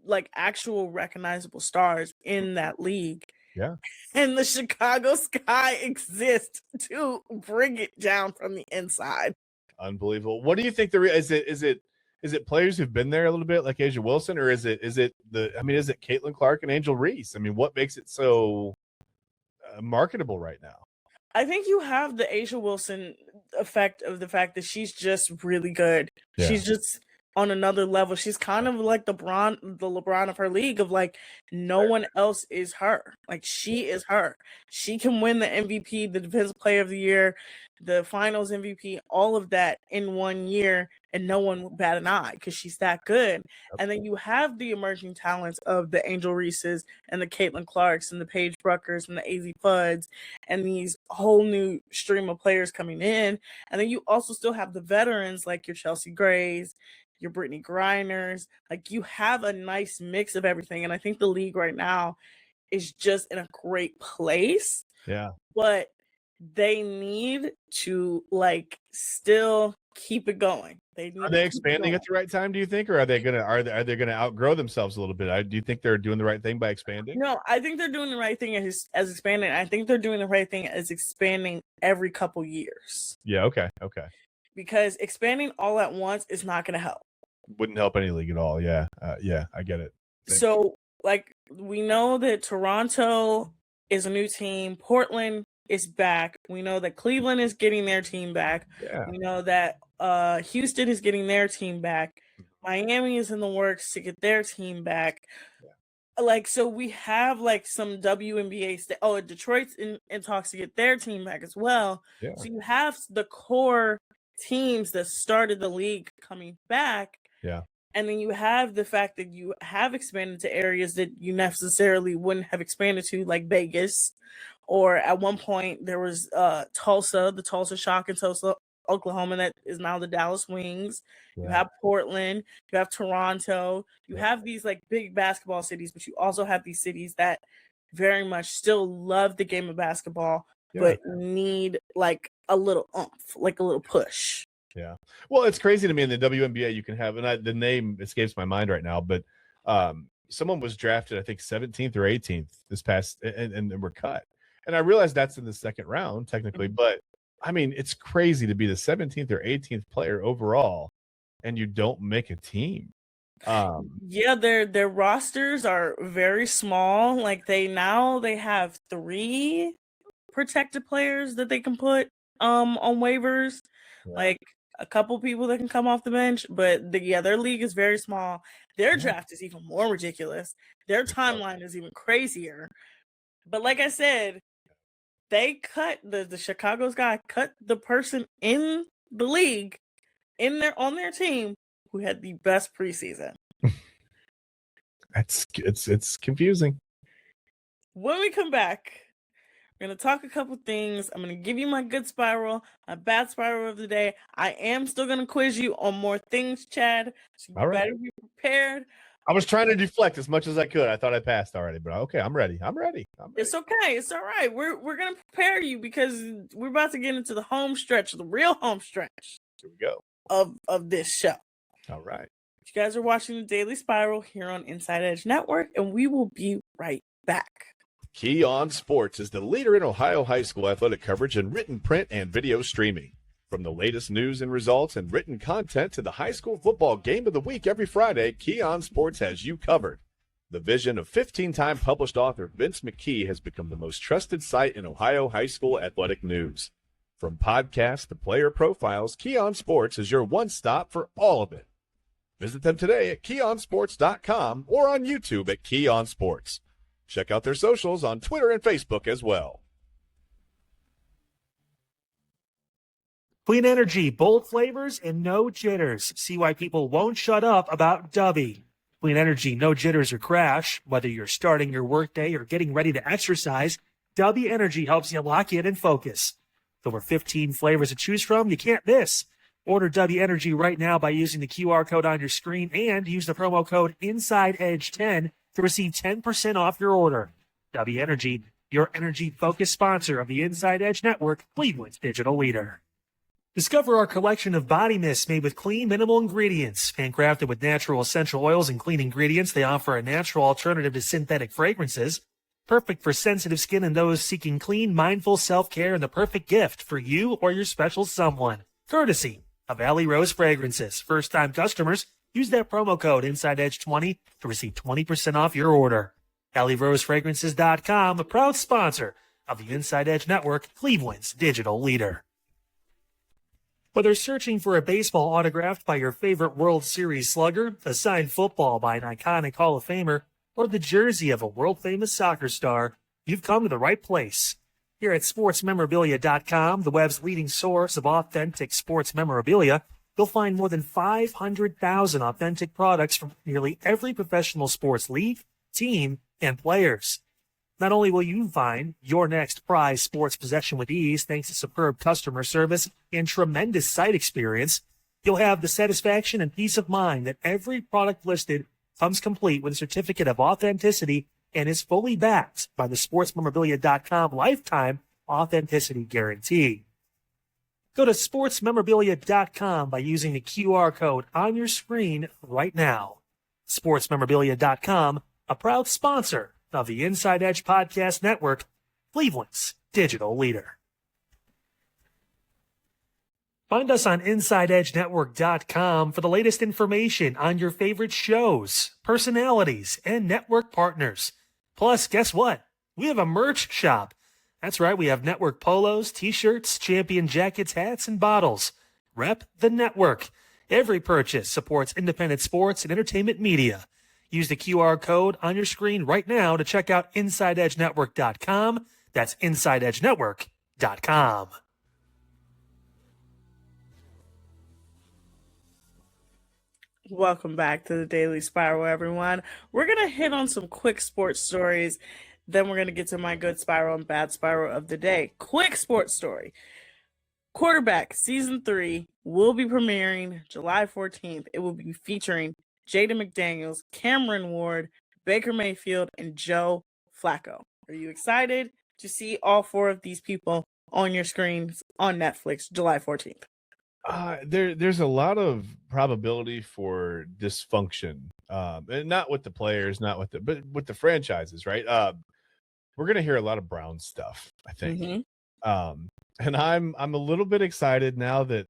like actual recognizable stars in that league. Yeah. And the Chicago Sky exists to bring it down from the inside. Unbelievable. What do you think is it players who've been there a little bit like Asia Wilson, or is it Caitlin Clark and Angel Reese? I mean, what makes it so marketable right now? I think you have the Asia Wilson effect of the fact that she's just really good. Yeah. She's just on another level. She's kind of like the LeBron of her league of like no one else is her. Like she is her. She can win the MVP, the defensive player of the year, the finals MVP, all of that in 1 year, and no one would bat an eye because she's that good. And then you have the emerging talents of the Angel Reeses and the Caitlin Clarks and the Paige Bruckers and the AZ Fuds and these whole new stream of players coming in. And then you also still have the veterans like your Chelsea Grays, your Brittany Griners. Like you have a nice mix of everything. And I think the league right now is just in a great place. Yeah. But they need to like still keep it going. Are they expanding at the right time, do you think, or are they gonna outgrow themselves a little bit? Do you think they're doing the right thing by expanding? No, I think they're doing the right thing as expanding. I think they're doing the right thing as expanding every couple years. Yeah, okay. Because expanding all at once is not going to help. Wouldn't help any league at all. Yeah, I get it. So, like, we know that Toronto is a new team. Portland is back. We know that Cleveland is getting their team back. Yeah. We know that Houston is getting their team back. Miami is in the works to get their team back. Yeah. Like, so we have like some WNBA. Detroit's in talks to get their team back as well. Yeah. So you have the core teams that started the league coming back. Yeah. And then you have the fact that you have expanded to areas that you necessarily wouldn't have expanded to, like Vegas. Or at one point there was Tulsa, the Tulsa Shock in Tulsa, Oklahoma, that is now the Dallas Wings. Yeah. You have Portland, you have Toronto, you have these like big basketball cities, but you also have these cities that very much still love the game of basketball, but need like a little oomph, like a little push. Yeah. Well, it's crazy to me in the WNBA you can have, and the name escapes my mind right now, but someone was drafted, I think 17th or 18th this past, and were cut. And I realize that's in the second round technically, but I mean, it's crazy to be the 17th or 18th player overall and you don't make a team. Yeah, their rosters are very small. Like they have 3 protected players that they can put on waivers. Yeah. Like a couple people that can come off the bench, but their league is very small. Their draft is even more ridiculous. Their timeline is even crazier. But like I said, they cut the Chicago Sky cut the person in the league on their team who had the best preseason. It's confusing. When we come back, we're going to talk a couple things. I'm going to give you my good spiral, my bad spiral of the day. I am still going to quiz you on more things, Chad. So you better be prepared. I was trying to deflect as much as I could. I thought I passed already, but okay, I'm ready. It's okay. It's all right. We're going to prepare you because we're about to get into the home stretch, the real home stretch. Here we go. Of this show. All right. You guys are watching the Daily Spiral here on Inside Edge Network, and we will be right back. Key On Sports is the leader in Ohio high school athletic coverage in written, print, and video streaming. From the latest news and results and written content to the high school football game of the week every Friday, Key On Sports has you covered. The vision of 15-time published author Vince McKee has become the most trusted site in Ohio high school athletic news. From podcasts to player profiles, Key On Sports is your one stop for all of it. Visit them today at keyonsports.com or on YouTube at Key On Sports. Check out their socials on Twitter and Facebook as well. Clean energy, bold flavors, and no jitters. See why people won't shut up about Dubby. Clean energy, no jitters or crash. Whether you're starting your workday or getting ready to exercise, W Energy helps you lock in and focus. With over 15 flavors to choose from, you can't miss. Order W Energy right now by using the QR code on your screen and use the promo code InsideEdge10 to receive 10% off your order. W Energy, your energy-focused sponsor of the Inside Edge Network, Cleveland's digital leader. Discover our collection of body mists made with clean, minimal ingredients. Handcrafted with natural essential oils and clean ingredients, they offer a natural alternative to synthetic fragrances. Perfect for sensitive skin and those seeking clean, mindful self-care, and the perfect gift for you or your special someone. Courtesy of Alley Rose Fragrances. First-time customers, use that promo code InsideEdge20 to receive 20% off your order. AlleyRoseFragrances.com, a proud sponsor of the Inside Edge Network, Cleveland's digital leader. Whether searching for a baseball autographed by your favorite World Series slugger, a signed football by an iconic Hall of Famer, or the jersey of a world-famous soccer star, you've come to the right place. Here at sportsmemorabilia.com, the web's leading source of authentic sports memorabilia, you'll find more than 500,000 authentic products from nearly every professional sports league, team, and players. Not only will you find your next prized sports possession with ease thanks to superb customer service and tremendous site experience, you'll have the satisfaction and peace of mind that every product listed comes complete with a certificate of authenticity and is fully backed by the sportsmemorabilia.com lifetime authenticity guarantee. Go to sportsmemorabilia.com by using the QR code on your screen right now. Sportsmemorabilia.com, a proud sponsor of the Inside Edge Podcast Network, Cleveland's digital leader. Find us on InsideEdgeNetwork.com for the latest information on your favorite shows, personalities, and network partners. Plus, guess what? We have a merch shop. That's right, we have network polos, t-shirts, champion jackets, hats, and bottles. Rep the network. Every purchase supports independent sports and entertainment media. Use the QR code on your screen right now to check out InsideEdgeNetwork.com. That's InsideEdgeNetwork.com. Welcome back to the Daily Spiral, everyone. We're going to hit on some quick sports stories. Then we're going to get to my good spiral and bad spiral of the day. Quick sports story. Quarterback Season 3 will be premiering July 14th. It will be featuring Jaden McDaniels, Cameron Ward, Baker Mayfield, and Joe Flacco. Are you excited to see all four of these people on your screens on Netflix July 14th? There's a lot of probability for dysfunction, and not with the players, but with the franchises, right? We're gonna hear a lot of Brown stuff, I think. Mm-hmm. And I'm a little bit excited now that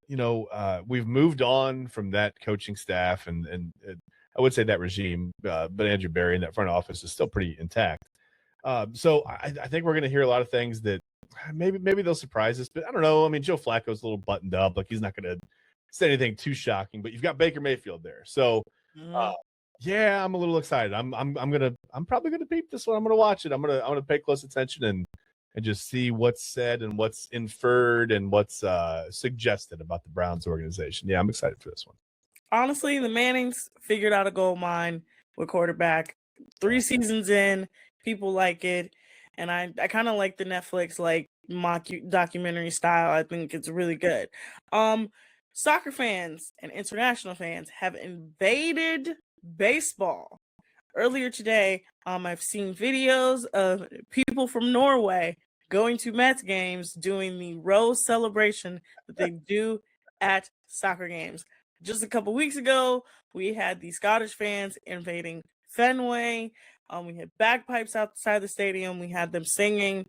we've moved on from that coaching staff and I would say that regime, but Andrew Berry in that front office is still pretty intact. So I think we're gonna hear a lot of things that maybe they'll surprise us, but I don't know. I mean, Joe Flacco's a little buttoned up, like he's not gonna say anything too shocking, but you've got Baker Mayfield there, so yeah, I'm a little excited. I'm probably gonna peep this one. I'm gonna watch it. I'm gonna pay close attention and just see what's said and what's inferred and what's suggested about the Browns organization. Yeah, I'm excited for this one. Honestly, the Mannings figured out a gold mine with quarterback. 3 seasons in, people like it, and I kind of like the Netflix mock documentary style. I think it's really good. Soccer fans and international fans have invaded baseball. Earlier today, I've seen videos of people from Norway going to Mets games doing the rose celebration that they do at soccer games. Just a couple weeks ago, we had the Scottish fans invading Fenway. We had bagpipes outside the stadium. We had them singing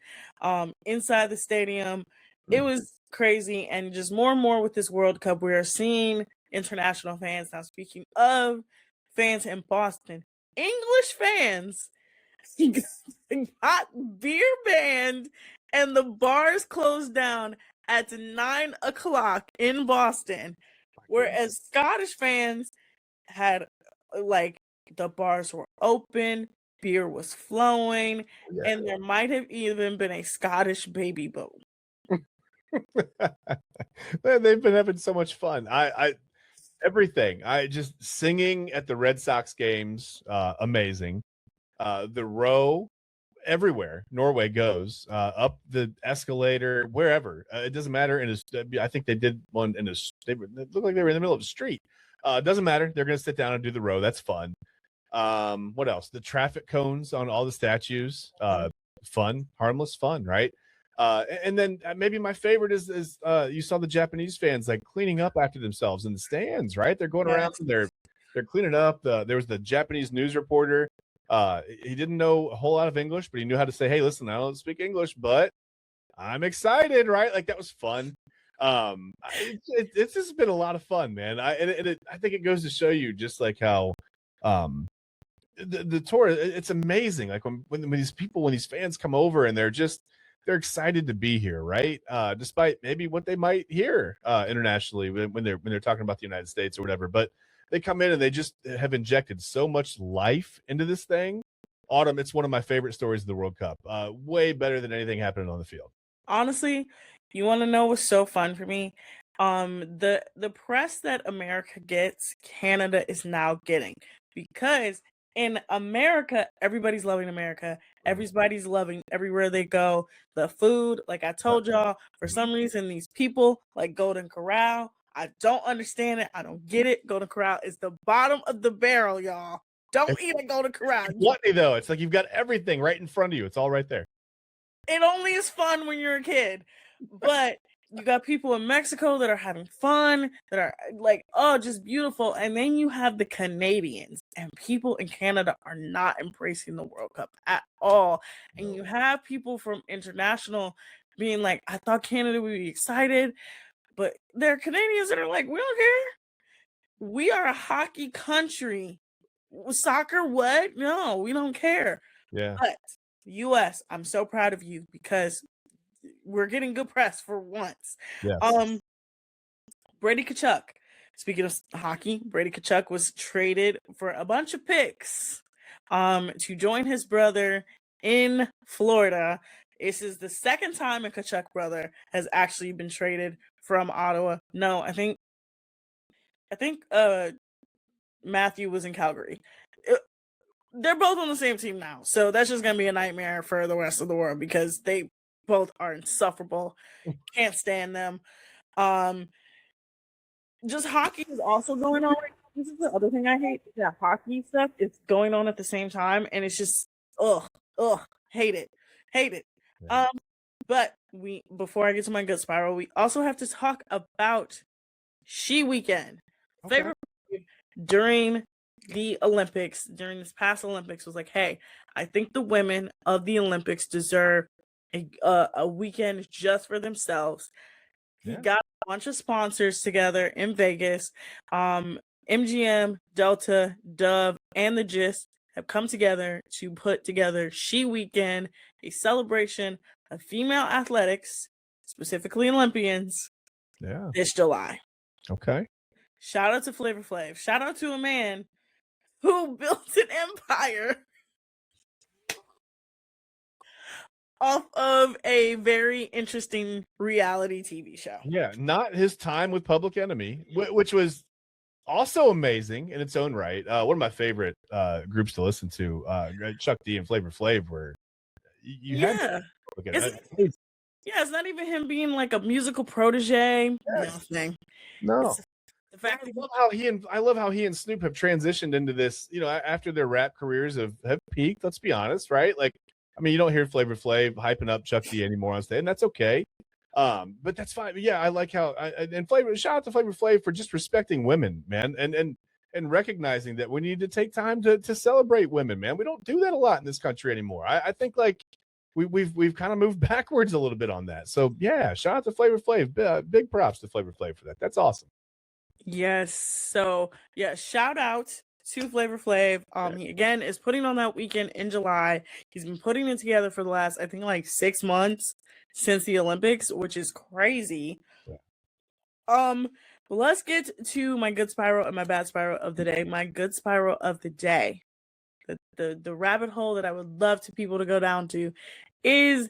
inside the stadium. It was crazy. And just more and more with this World Cup, we are seeing international fans. Now, speaking of fans in Boston, English fans got beer banned and the bars closed down at 9 o'clock in Boston, whereas Scottish fans had the bars were open, beer was flowing, and there might have even been a Scottish baby boat. Man, they've been having so much fun. everything. I just singing at the Red Sox games, amazing. The row everywhere Norway goes, up the escalator, wherever, it doesn't matter. I think they did one in they looked like they were in the middle of the street. It doesn't matter. They're going to sit down and do the row. That's fun. What else? The traffic cones on all the statues, fun, harmless fun, right? And then maybe my favorite is you saw the Japanese fans like cleaning up after themselves in the stands, right? They're going around and they're cleaning up. There was the Japanese news reporter. He didn't know a whole lot of English, but he knew how to say, "Hey, listen, I don't speak English, but I'm excited," right? Like that was fun. It's just been a lot of fun, man. I think it goes to show you just like how the tour, it's amazing. Like when these fans come over and they're excited to be here, right? Despite maybe what they might hear internationally when they're talking about the United States or whatever, but they come in and they just have injected so much life into this thing. Autumn, it's one of my favorite stories of the World Cup. Way better than anything happening on the field. Honestly, you want to know what's so fun for me? The press that America gets, Canada is now getting, because in America, everybody's loving America. Everybody's loving everywhere they go. The food, like I told y'all, for some reason, these people like Golden Corral. I don't understand it. I don't get it. Golden Corral is the bottom of the barrel, y'all. Don't eat at Golden Corral. Gluttony, though. It's like you've got everything right in front of you. It's all right there. It only is fun when you're a kid, but you got people in Mexico that are having fun, that are like, oh, just beautiful. And then you have the Canadians, and people in Canada are not embracing the World Cup at all. And you have people from international being like, I thought Canada would be excited, but there are Canadians that are like, we don't care. We are a hockey country. Soccer, what? No, we don't care. Yeah. But US, I'm so proud of you because we're getting good press for once. Yes. Brady Tkachuk. Speaking of hockey, Brady Tkachuk was traded for a bunch of picks to join his brother in Florida. This is the second time a Tkachuk brother has actually been traded from Ottawa. No, I think Matthew was in Calgary. They're both on the same team now, so that's just gonna be a nightmare for the rest of the world because they both are insufferable. Can't stand them. Just hockey is also going on right now. This is the other thing I hate. That hockey stuff is going on at the same time, and it's just hate it. Yeah. But before I get to my good spiral, we also have to talk about She Weekend. Okay. Favorite during the Olympics, during this past Olympics, was like, hey, I think the women of the Olympics deserve a weekend just for themselves. He got a bunch of sponsors together in Vegas. MGM, Delta, Dove, and the Gist have come together to put together She Weekend, a celebration of female athletics, specifically Olympians, this July. Okay. Shout out to Flavor Flav. Shout out to a man who built an empire off of a very interesting reality TV show. Yeah, not his time with Public Enemy, which was also amazing in its own right. One of my favorite groups to listen to, Chuck D and Flavor Flav, where you had it's not even him being like a musical protege. Nothing. No. The fact I love how he and Snoop have transitioned into this, after their rap careers have peaked, let's be honest, right? Like, I mean, you don't hear Flavor Flav hyping up Chuck D anymore on stage, and that's okay. But that's fine. But yeah, I like how shout out to Flavor Flav for just respecting women, man, and recognizing that we need to take time to celebrate women, man. We don't do that a lot in this country anymore. I think like we've kind of moved backwards a little bit on that. So yeah, shout out to Flavor Flav. Big props to Flavor Flav for that. That's awesome. Yes. So yeah, shout out to Flavor Flav. He again is putting on that weekend in July. He's been putting it together for the last, I think, like 6 months since the Olympics, which is crazy. Yeah. Let's get to my good spiral and my bad spiral of the day. My good spiral of the day, the rabbit hole that I would love to people to go down to, is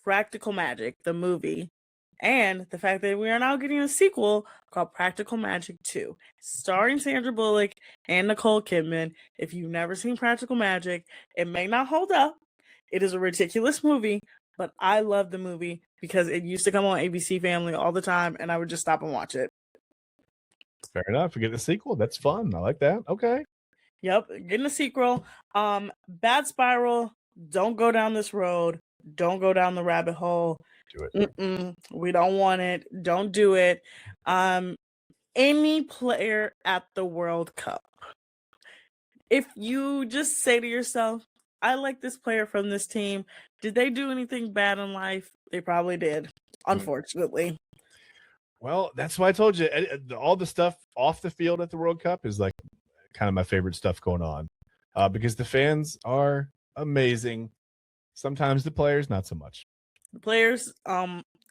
Practical Magic, the movie. And the fact that we are now getting a sequel called Practical Magic 2, starring Sandra Bullock and Nicole Kidman. If you've never seen Practical Magic, it may not hold up. It is a ridiculous movie, but I love the movie because it used to come on ABC Family all the time, and I would just stop and watch it. Fair enough. We get a sequel. That's fun. I like that. Okay. Yep, getting a sequel. Bad Spiral. Don't go down this road. Don't go down the rabbit hole. Do it. We don't want it. Don't do it. Any player at the World Cup. If you just say to yourself, I like this player from this team. Did they do anything bad in life? They probably did, unfortunately. Well, that's why I told you all the stuff off the field at the World Cup is like kind of my favorite stuff going on because the fans are amazing. Sometimes the players, not so much. The players,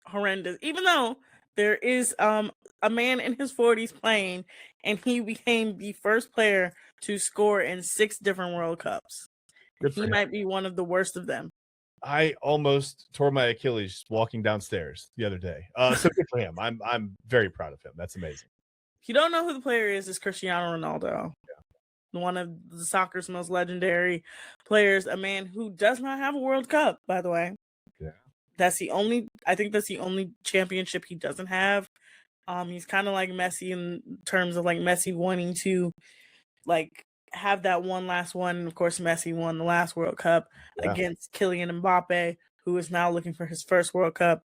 horrendous. Even though there is a man in his 40s playing, and he became the first player to score in 6 different World Cups. He might be one of the worst of them. I almost tore my Achilles walking downstairs the other day. So good for him. I'm very proud of him. That's amazing. If you don't know who the player is, it's Cristiano Ronaldo. Yeah. One of the soccer's most legendary players, a man who does not have a World Cup, by the way. Yeah. I think that's the only championship he doesn't have. He's kind of like Messi in terms of like Messi wanting to like have that one last one. Of course, Messi won the last World Cup against Kylian Mbappe, who is now looking for his first World Cup.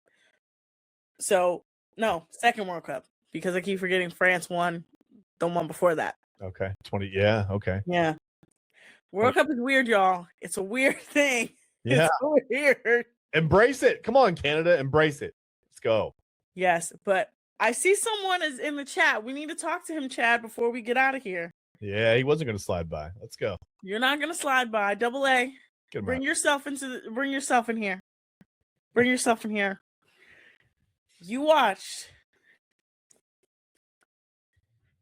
So, no, second World Cup, because I keep forgetting France won the one before that. Okay. 20. Yeah. Okay. Yeah. World Cup is weird, y'all. It's a weird thing. Yeah. It's weird. Embrace it. Come on, Canada. Embrace it. Let's go. Yes, but I see someone is in the chat. We need to talk to him, Chad, before we get out of here. Yeah, he wasn't going to slide by. Let's go. You're not going to slide by. Double A. Bring yourself in here. Bring yourself in here. You watched.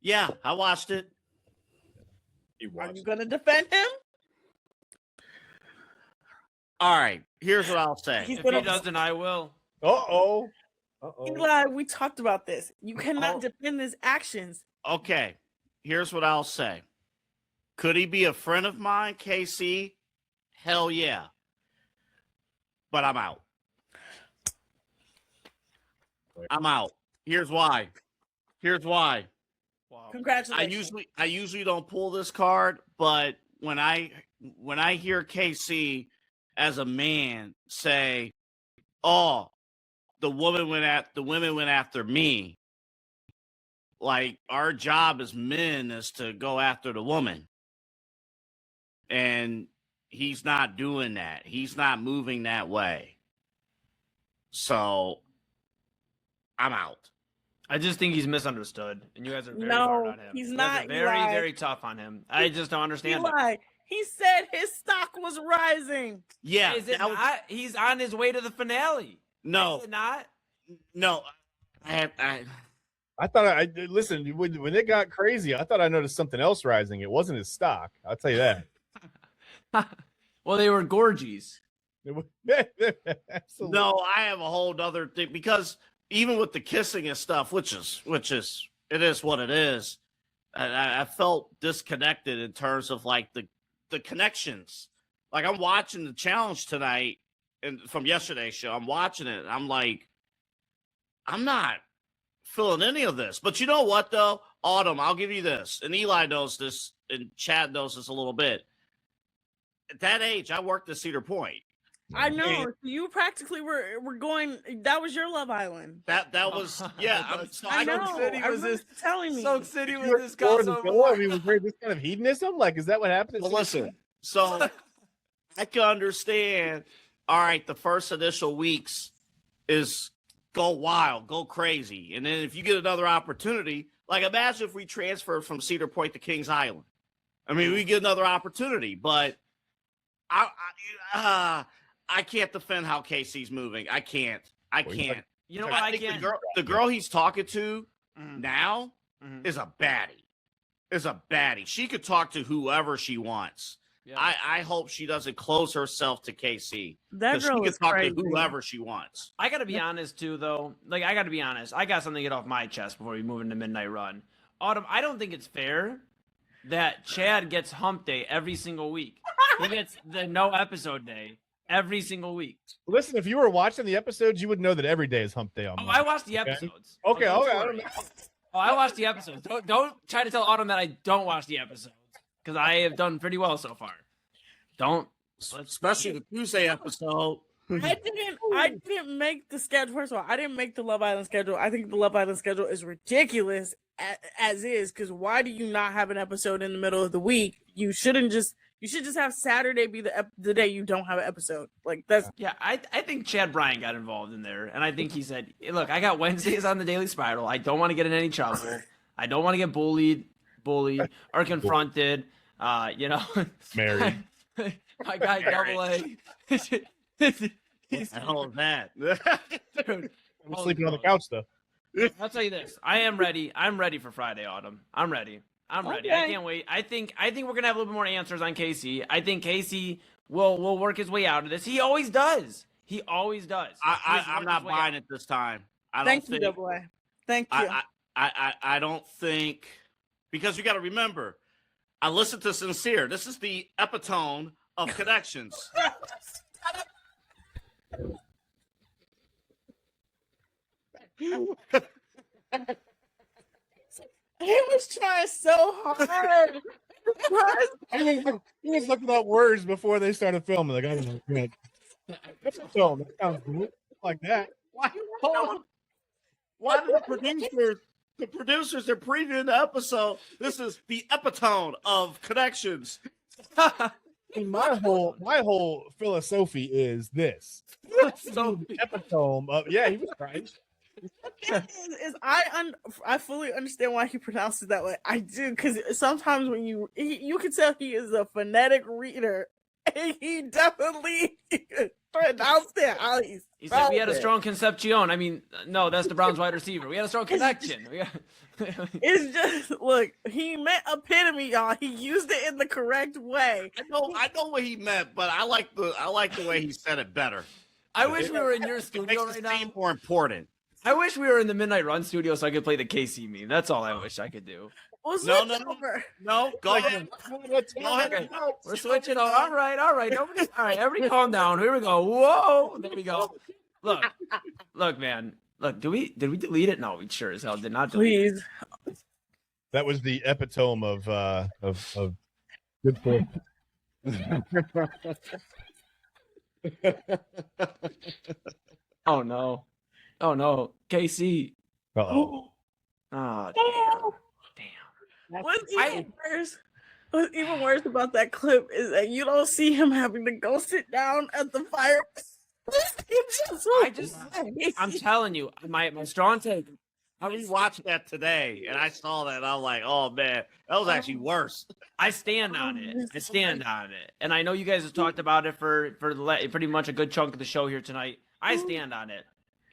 Yeah, I watched it. Are you going to defend him? All right, here's what I'll say. If he doesn't, I will. Uh-oh. Eli, we talked about this. You cannot defend his actions. Okay, here's what I'll say. Could he be a friend of mine, KC? Hell yeah. But I'm out. I'm out. Here's why. Wow. Congratulations. I usually don't pull this card, but when I hear KC as a man say, "Oh, the women went after me," like our job as men is to go after the woman, and he's not doing that. He's not moving that way. So I'm out. I just think he's misunderstood, and you guys are very hard on him. He's you not. guys are very, Eli. very tough on him. I just don't understand Eli, it. he said his stock was rising. Yeah, Is it not? He's on his way to the finale. No, Is it not? no. I thought listen, when it got crazy, I thought I noticed something else rising. It wasn't his stock. I'll tell you that. Well, they were gorgies. Absolutely. No, I have a whole other thing because even with the kissing and stuff, which is it is what it is. I felt disconnected in terms of like the connections. Like I'm watching the challenge tonight and from yesterday's show. I'm watching it. And I'm like, I'm not feeling any of this. But you know what though, Autumn, I'll give you this, and Eli knows this, and Chad knows this a little bit. At that age, I worked at Cedar Point. I know. You practically were going. That was your Love Island. That was yeah. I know. City was this telling me. Soak City was this I crossover. mean, was there this kind of hedonism? Like, is that what happened? Well, listen. So I can understand. All right, the first initial weeks is go wild, go crazy, and then if you get another opportunity, like imagine if we transferred from Cedar Point to Kings Island. I mean, we get another opportunity, but I can't defend how KC's moving. I can't. You know what? I think can't. the girl he's talking to now is a baddie. She could talk to whoever she wants. Yeah. I hope she doesn't close herself to KC. That She girl can is talk crazy. to whoever she wants. I gotta be honest too, though. Like, I gotta be honest. I got something to get off my chest before we move into Midnight Run. Autumn, I don't think it's fair that Chad gets hump day every single week. He gets the no episode day every single week. Listen, if you were watching the episodes, you would know that every day is hump day on Oh, mine. I watched the episodes. Okay, Oh, don't okay. you worry. Oh, I watched the episodes. Don't try to tell Autumn that I don't watch the episodes, because I have done pretty well so far. Don't. Especially the Tuesday episode. I didn't make the schedule. First of all, I didn't make the Love Island schedule. I think the Love Island schedule is ridiculous as is. Because why do you not have an episode in the middle of the week? You should just have Saturday be the day you don't have an episode. Like that's Yeah, I think Chad Bryan got involved in there, and I think he said, hey, "Look, I got Wednesdays on the Daily Spiral. I don't want to get in any trouble. I don't want to get bullied, or confronted. Married. My guy Double A. What the hell is that? Dude, I'm sleeping on the couch though. I'll tell you this. I am ready. I'm ready for Friday, Autumn. I'm ready. I Okay. can't wait. I think we're gonna have a little bit more answers on Casey. I think Casey will work his way out of this. He always does. I'm not buying it this time. I don't thank think. you, Double A. Thank you. I don't think, because you got to remember, I listened to Sincere. This is the epitome of connections. He was trying so hard. He was looking up words before they started filming. Like, I don't know. Man. That's a film. That sounds good. Like that. Why did the producers are previewing the episode? This is the epitome of connections. And my whole philosophy is this. So The epitome of he was right. I fully understand why he pronounced it that way. I do, because sometimes when you can tell he is a phonetic reader, and he definitely pronounced it how he said we had a spelled it. strong concepcion. I mean, no, that's the Browns wide receiver. We had a strong connection. It's just look, he meant epitome, y'all. He used it in the correct way. I know what he meant, but I like the way he said it better. I wish we were in your It studio makes right the now. scene more important. I wish we were in the Midnight Run studio so I could play the KC meme. That's all I wish I could do. We'll No, switch no. over. No, go ahead. Go ahead. Okay. We're switching over. All right. Everybody calm down. Here we go. Whoa. There we go. Look, man. Look, did we delete it? No, we sure as hell did not delete it. Please. That was the epitome of good form. Oh no. KC. Uh-oh. Oh, damn. What's even worse about that clip is that you don't see him having to go sit down at the fire. I'm telling you, my strong take. I rewatched that today, and I saw that, and I'm like, oh, man, that was actually worse. I stand on it. And I know you guys have talked about it for pretty much a good chunk of the show here tonight. I stand on it.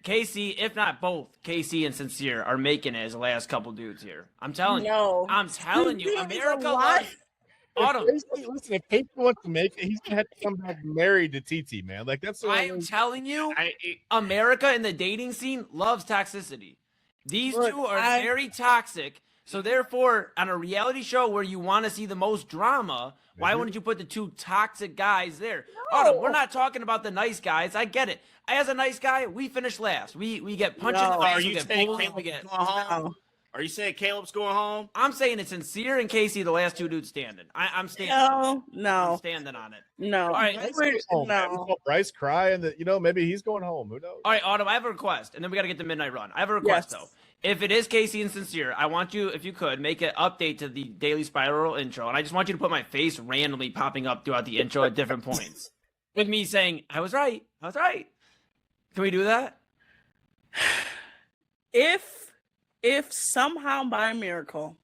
Casey, if not both, Casey and Sincere are making it as the last couple dudes here. I'm telling you. America loves Autumn. Listen, if Casey wants to make it, he's gonna have to come back married to TT, man. Like that's. I am telling you, America in the dating scene loves toxicity. These two are very toxic. So therefore, on a reality show where you want to see the most drama, why wouldn't you put the two toxic guys there? No. Autumn, we're not talking about the nice guys. I get it. As a nice guy, we finish last. We get punched in the face. Are you we get saying bullied, Caleb's going home? Are you saying Caleb's going home? I'm saying it's Sincere and Casey, the last two dudes standing. I'm standing. No. I'm standing on it. No. All right. No. Bryce cry and maybe he's going home. Who knows? All right, Autumn, I have a request, and then we got to get the Midnight Run. I have a request, though. If it is Casey and Sincere, I want you, if you could, make an update to the Daily Spiral intro, and I just want you to put my face randomly popping up throughout the intro at different points. With me saying, I was right. Can we do that? If somehow by miracle,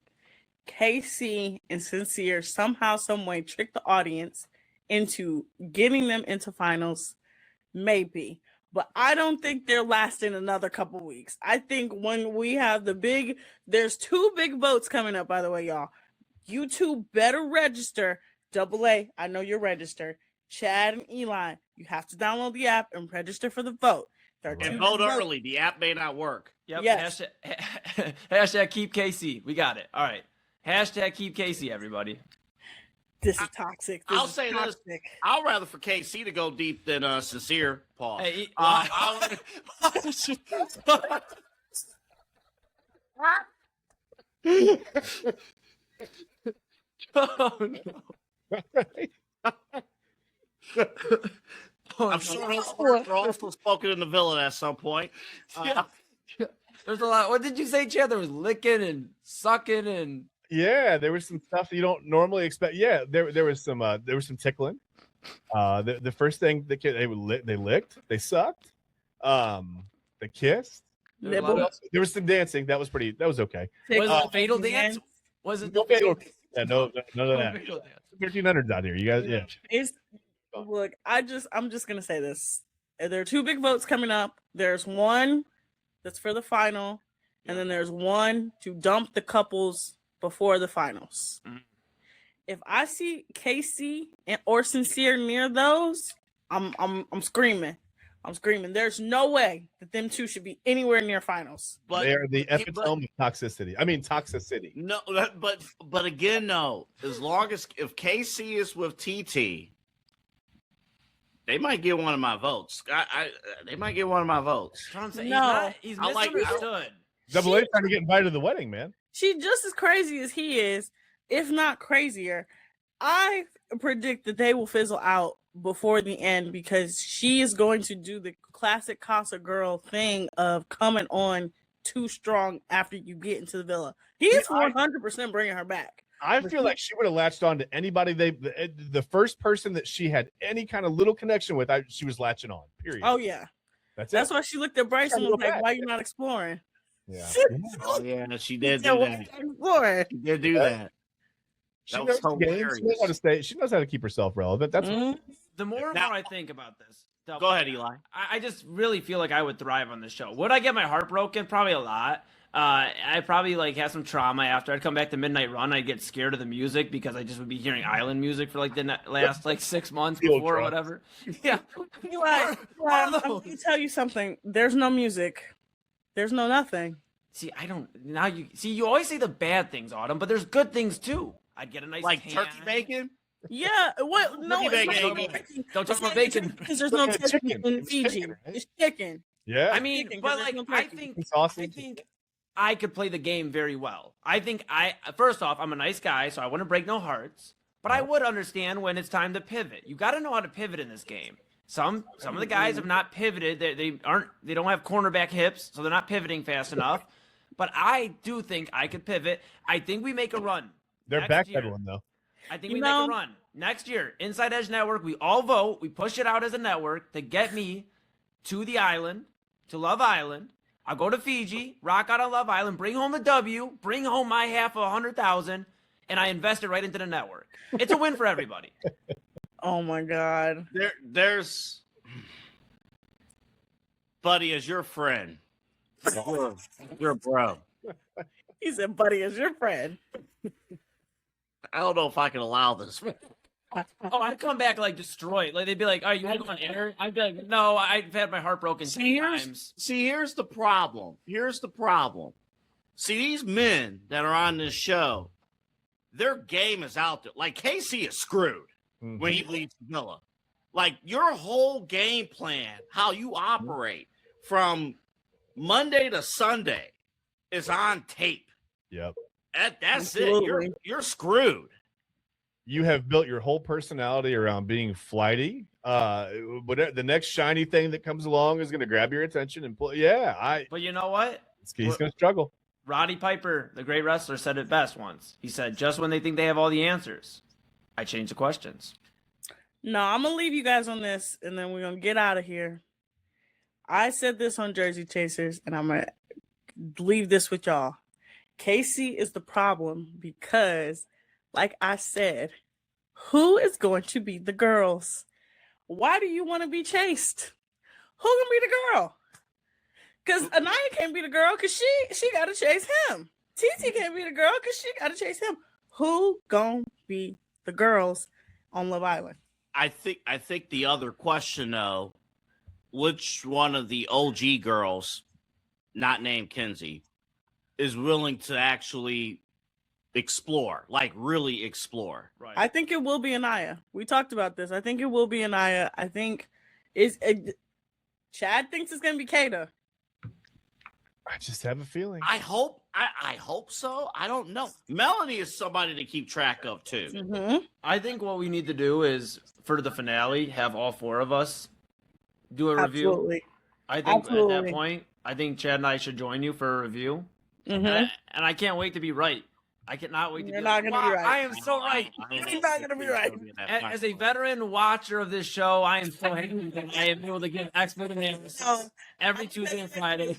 Casey and Sincere somehow, some way trick the audience into getting them into finals, maybe. But I don't think they're lasting another couple weeks. I think when we have there's two big votes coming up, by the way, y'all. You two better register Double A, I know you're registered. Chad and Eli, you have to download the app and register for the vote. There are Right. two And vote votes. early. The app may not work. Yep. Yes. Hashtag keep KC. We got it. All right. Hashtag keep KC, everybody. This is toxic. This I'll is say this. toxic. I'll rather for KC to go deep than Sincere. Paul. Hey, oh, no. I'm sure those words are also spoken in the villa at some point. Yeah. There's a lot. What did you say, Chad? There was licking and sucking and Yeah, there was some stuff you don't normally expect. Yeah, there was some tickling. The first thing they licked, they sucked, they kissed. there was, a lot of- There was some dancing. That was okay. was it a fatal dance? Was it the No fatal fatal- Yeah, no, none of that. fatal dance? 1300s out here, you guys. Yeah, Look, I'm just gonna say this. There are two big votes coming up. There's one that's for the final, and then there's one to dump the couples before the finals. Mhm. If I see Casey or Sincere near those, I'm screaming. I'm screaming. There's no way that them two should be anywhere near finals. But they are the epitome of toxicity. I mean, toxicity. no, but again, no. As long as if KC is with TT, they might get one of my votes. They might get one of my votes. That's what I'm saying. No. He's I like- misunderstood. Double A trying to get invited to the wedding, man. She's just as crazy as he is, if not crazier. I predict that they will fizzle out before the end because she is going to do the classic Casa girl thing of coming on too strong after you get into the villa. He's 100% bringing her back. I feel like she would have latched on to anybody. The first person that she had any kind of little connection with, she was latching on. Period. Oh yeah, that's that's why she looked at Bryce and Gotta was go like, back. "Why you not exploring?" Yeah. Oh yeah, she did Yeah, do why that. you not exploring? She did do that. She That knows was the game. She hilarious. knows how to stay. She knows how to keep herself relevant. That's Mhm. The more and Now- more I think about this, Go ahead, Eli. I just really feel like I would thrive on this show. Would I get my heart broken? Probably a lot. I probably have some trauma after. I'd come back to Midnight Run. I'd get scared of the music because I just would be hearing island music for the last 6 months Field before or trip. whatever. Yeah. Eli, One of I'm those. gonna tell you something. There's no music. There's no nothing. See, I don't. Now you always say the bad things, Autumn, but there's good things too. I'd get a nice Like tan. turkey bacon. Yeah, what? No, Turkey it's bacon not ain't bacon. Don't talk It's about not bacon. because there's no It's turkey chicken. in It's Fiji. chicken, right? It's chicken. yeah. I mean, Chicken, 'cause but there's no I turkey. think And sausage. I think I could play the game very well. I think first off, I'm a nice guy, so I wouldn't break no hearts. But I would understand when it's time to pivot. You got to know how to pivot in this game. Some of the guys have not pivoted. They don't have cornerback hips, so they're not pivoting fast enough. But I do think I could pivot. I think we make a run. They're next year. backpedaling though. I think You we know- make a run next year. Inside Edge Network, we all vote. We push it out as a network to get me to the island, to Love Island. I'll go to Fiji, rock out on Love Island, bring home the W, bring home my half of 100,000, and I invest it right into the network. It's a win for everybody. Oh my god. There's Buddy as your friend. You're a bro. He said, "Buddy is your friend." I don't know if I can allow this. Oh, I'd come back destroyed. They'd be like, "Oh, you want to go on air?" I'd be like, "No, I've had my heart broken 10 times." Here's the problem. See, these men that are on this show, their game is out there. Like Casey is screwed Mhm. when he leaves the villa. Like your whole game plan, how you operate from Monday to Sunday is on tape. Yep. That's it. Absolutely. You're screwed. You have built your whole personality around being flighty. Whatever the next shiny thing that comes along is going to grab your attention and pull. Yeah, But you know what? he's going to struggle. Roddy Piper, the great wrestler, said it best once. He said, "Just when they think they have all the answers, I change the questions." No, I'm gonna leave you guys on this, and then we're gonna get out of here. I said this on Jersey Chasers, and I'm gonna leave this with y'all. Casey is the problem because, like I said, who is going to be the girls? Why do you want to be chased? Who gonna be the girl? Because Anaya can't be the girl because she gotta chase him. TT can't be the girl because she gotta chase him. Who gonna be the girls? on Love Island. I think the other question though, which one of the OG girls, not named Kenzie, is willing to actually explore, like really explore? Right. I think it will be Anaya. We talked about this. I think it will be Anaya. I think Chad thinks it's gonna be Kata. I just have a feeling. I hope so. I don't know. Melanie is somebody to keep track of too. Mm-hmm. I think what we need to do is for the finale, have all four of us do a review. Absolutely. I think at Absolutely. that point, I think Chad and I should join you for a review. Mm-hmm. And I can't wait to be right. I cannot wait to You're be not like, gonna be wow, right. I am so right. You're not gonna be right. As a veteran watcher of this show, I am so happy that I am able to give expert analysis every Tuesday and Friday.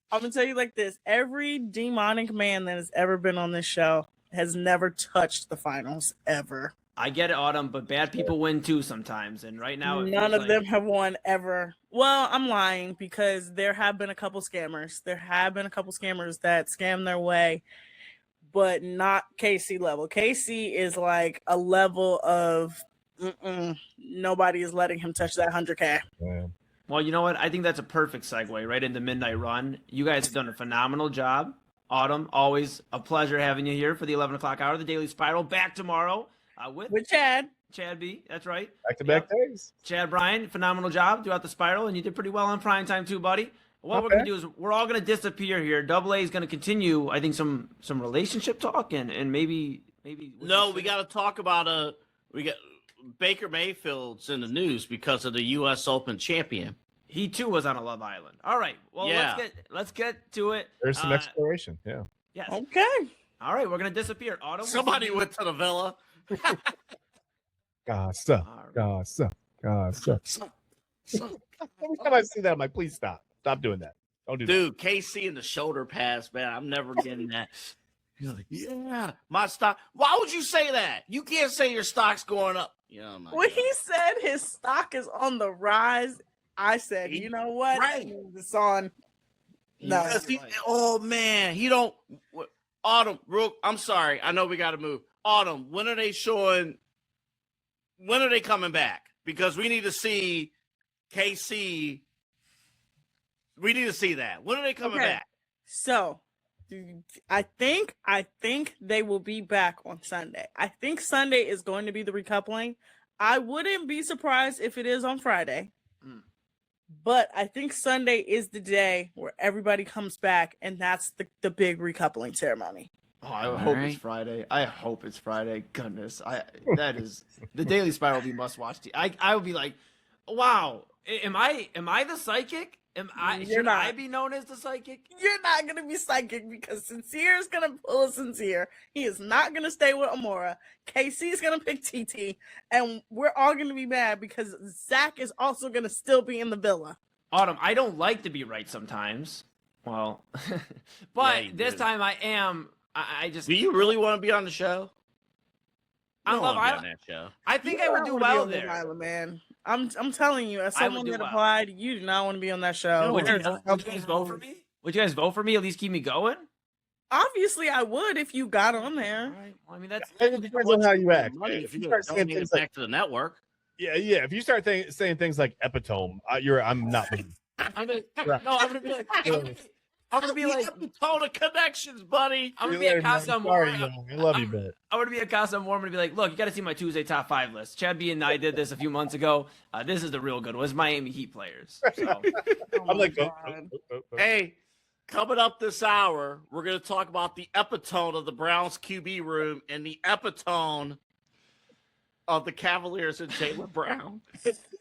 I'm gonna tell you like this: every demonic man that has ever been on this show has never touched the finals ever. I get it, Autumn, but bad people win too sometimes. And right now, it None feels of them have won ever. Well, I'm lying because there have been a couple scammers. There have been a couple scammers that scam their way, but not KC level. KC is like a level of nobody is letting him touch that 100K. Yeah. Well, you know what? I think that's a perfect segue right into Midnight Run. You guys have done a phenomenal job. Autumn, always a pleasure having you here for the 11 o'clock hour. The Daily Spiral back tomorrow with Chad. Chad B. That's right. Back-to-back days. Chad Bryan, phenomenal job throughout the Spiral, and you did pretty well on prime time too, buddy. What we're gonna do is we're all gonna disappear here. Double A is gonna continue. I think some relationship talk and maybe. No, we got to talk about we got Baker Mayfield's in the news because of the U.S. Open champion. He too was on a Love Island. All right. Well, Yeah. let's get to it. There's some exploration. Yeah. Yes. Okay. All right, we're gonna disappear. Autumn. Somebody went to the villa. Gossip. Gossip. Gossip. Every time I see that, I'm like, please stop. Stop doing that. Don't do that. Dude, KC in the shoulder pass, man. I'm never getting that. He's like, yeah, my stock. Why would you say that? You can't say your stock's going up. Yeah, my When God. he said his stock is on the rise, I said, you know what? Right. It's on. No. Because oh man, he don't. Autumn, I'm sorry. I know we got to move. Autumn, when are they showing? When are they coming back? Because we need to see KC. We need to see that. When are they coming Okay. back? So, I think they will be back on Sunday. I think Sunday is going to be the recoupling. I wouldn't be surprised if it is on Friday. But I think Sunday is the day where everybody comes back, and that's the big recoupling ceremony. Oh, I hope it's Friday. I hope it's Friday. Goodness, that is the Daily Spiral. Be must watch. I would be like, wow, am I the psychic? Should I be known as the psychic? You're not going to be psychic because Sincere is going to pull a Sincere. He is not going to stay with Amora. KC is going to pick TT. And we're all going to be mad because Zach is also going to still be in the villa. Autumn, I don't like to be right sometimes. Well, but Yeah, this do. time I am. I just. Do you really want to be on the show? I You don't love wanna be on Island. that show. I think I You would don't do wanna be well on Love there. Island, man. I'm telling you, as I would someone do that well. applied, you do not want to be on that show. Would you guys vote for me? Would you guys vote for me? At least keep me going. Obviously, I would if you got on All there. right. Well, I mean that's. It depends on how you act. Money If if you you start saying donate things it like, back to the network. yeah. If you start saying things like epitome, I'm not. I'm gonna be like. I'm gonna be like. Epitome of connections, buddy. I'm gonna See be you a later, man. Casa Sorry, Amor. man. I love you, but I'm gonna be a Casa Amor. I'm gonna be like, look, you got to see my Tuesday top 5 list. Chad B and I did this a few months ago. This is the real good one. It's Miami Heat players. So. I'm like, Hey, coming up this hour, we're going to talk about the epitome of the Browns QB room and the epitome of the Cavaliers and Jaylen Brown.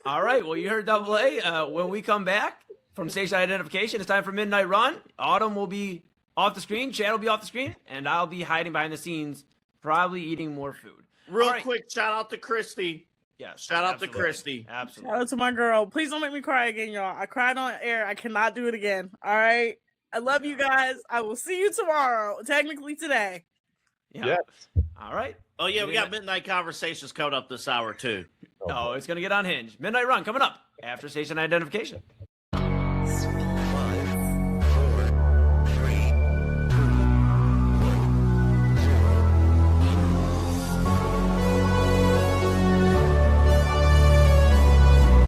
All right. Well, you heard Double A. When we come back from station identification, it's time for Midnight Run. Autumn will be off the screen. Chad will be off the screen. And I'll be hiding behind the scenes, probably eating more food. Real All right. quick, shout out to Christy. Yes. Shout out to absolutely. Christy. Absolutely. Shout out to my girl. Please don't make me cry again, y'all. I cried on air. I cannot do it again. All right. I love you guys. I will see you tomorrow. Technically today. Yeah. Yes. All right. Oh, yeah, we got Midnight Conversations coming up this hour, too. Oh, it's going to get unhinged. Midnight Run coming up after station identification. Sweet.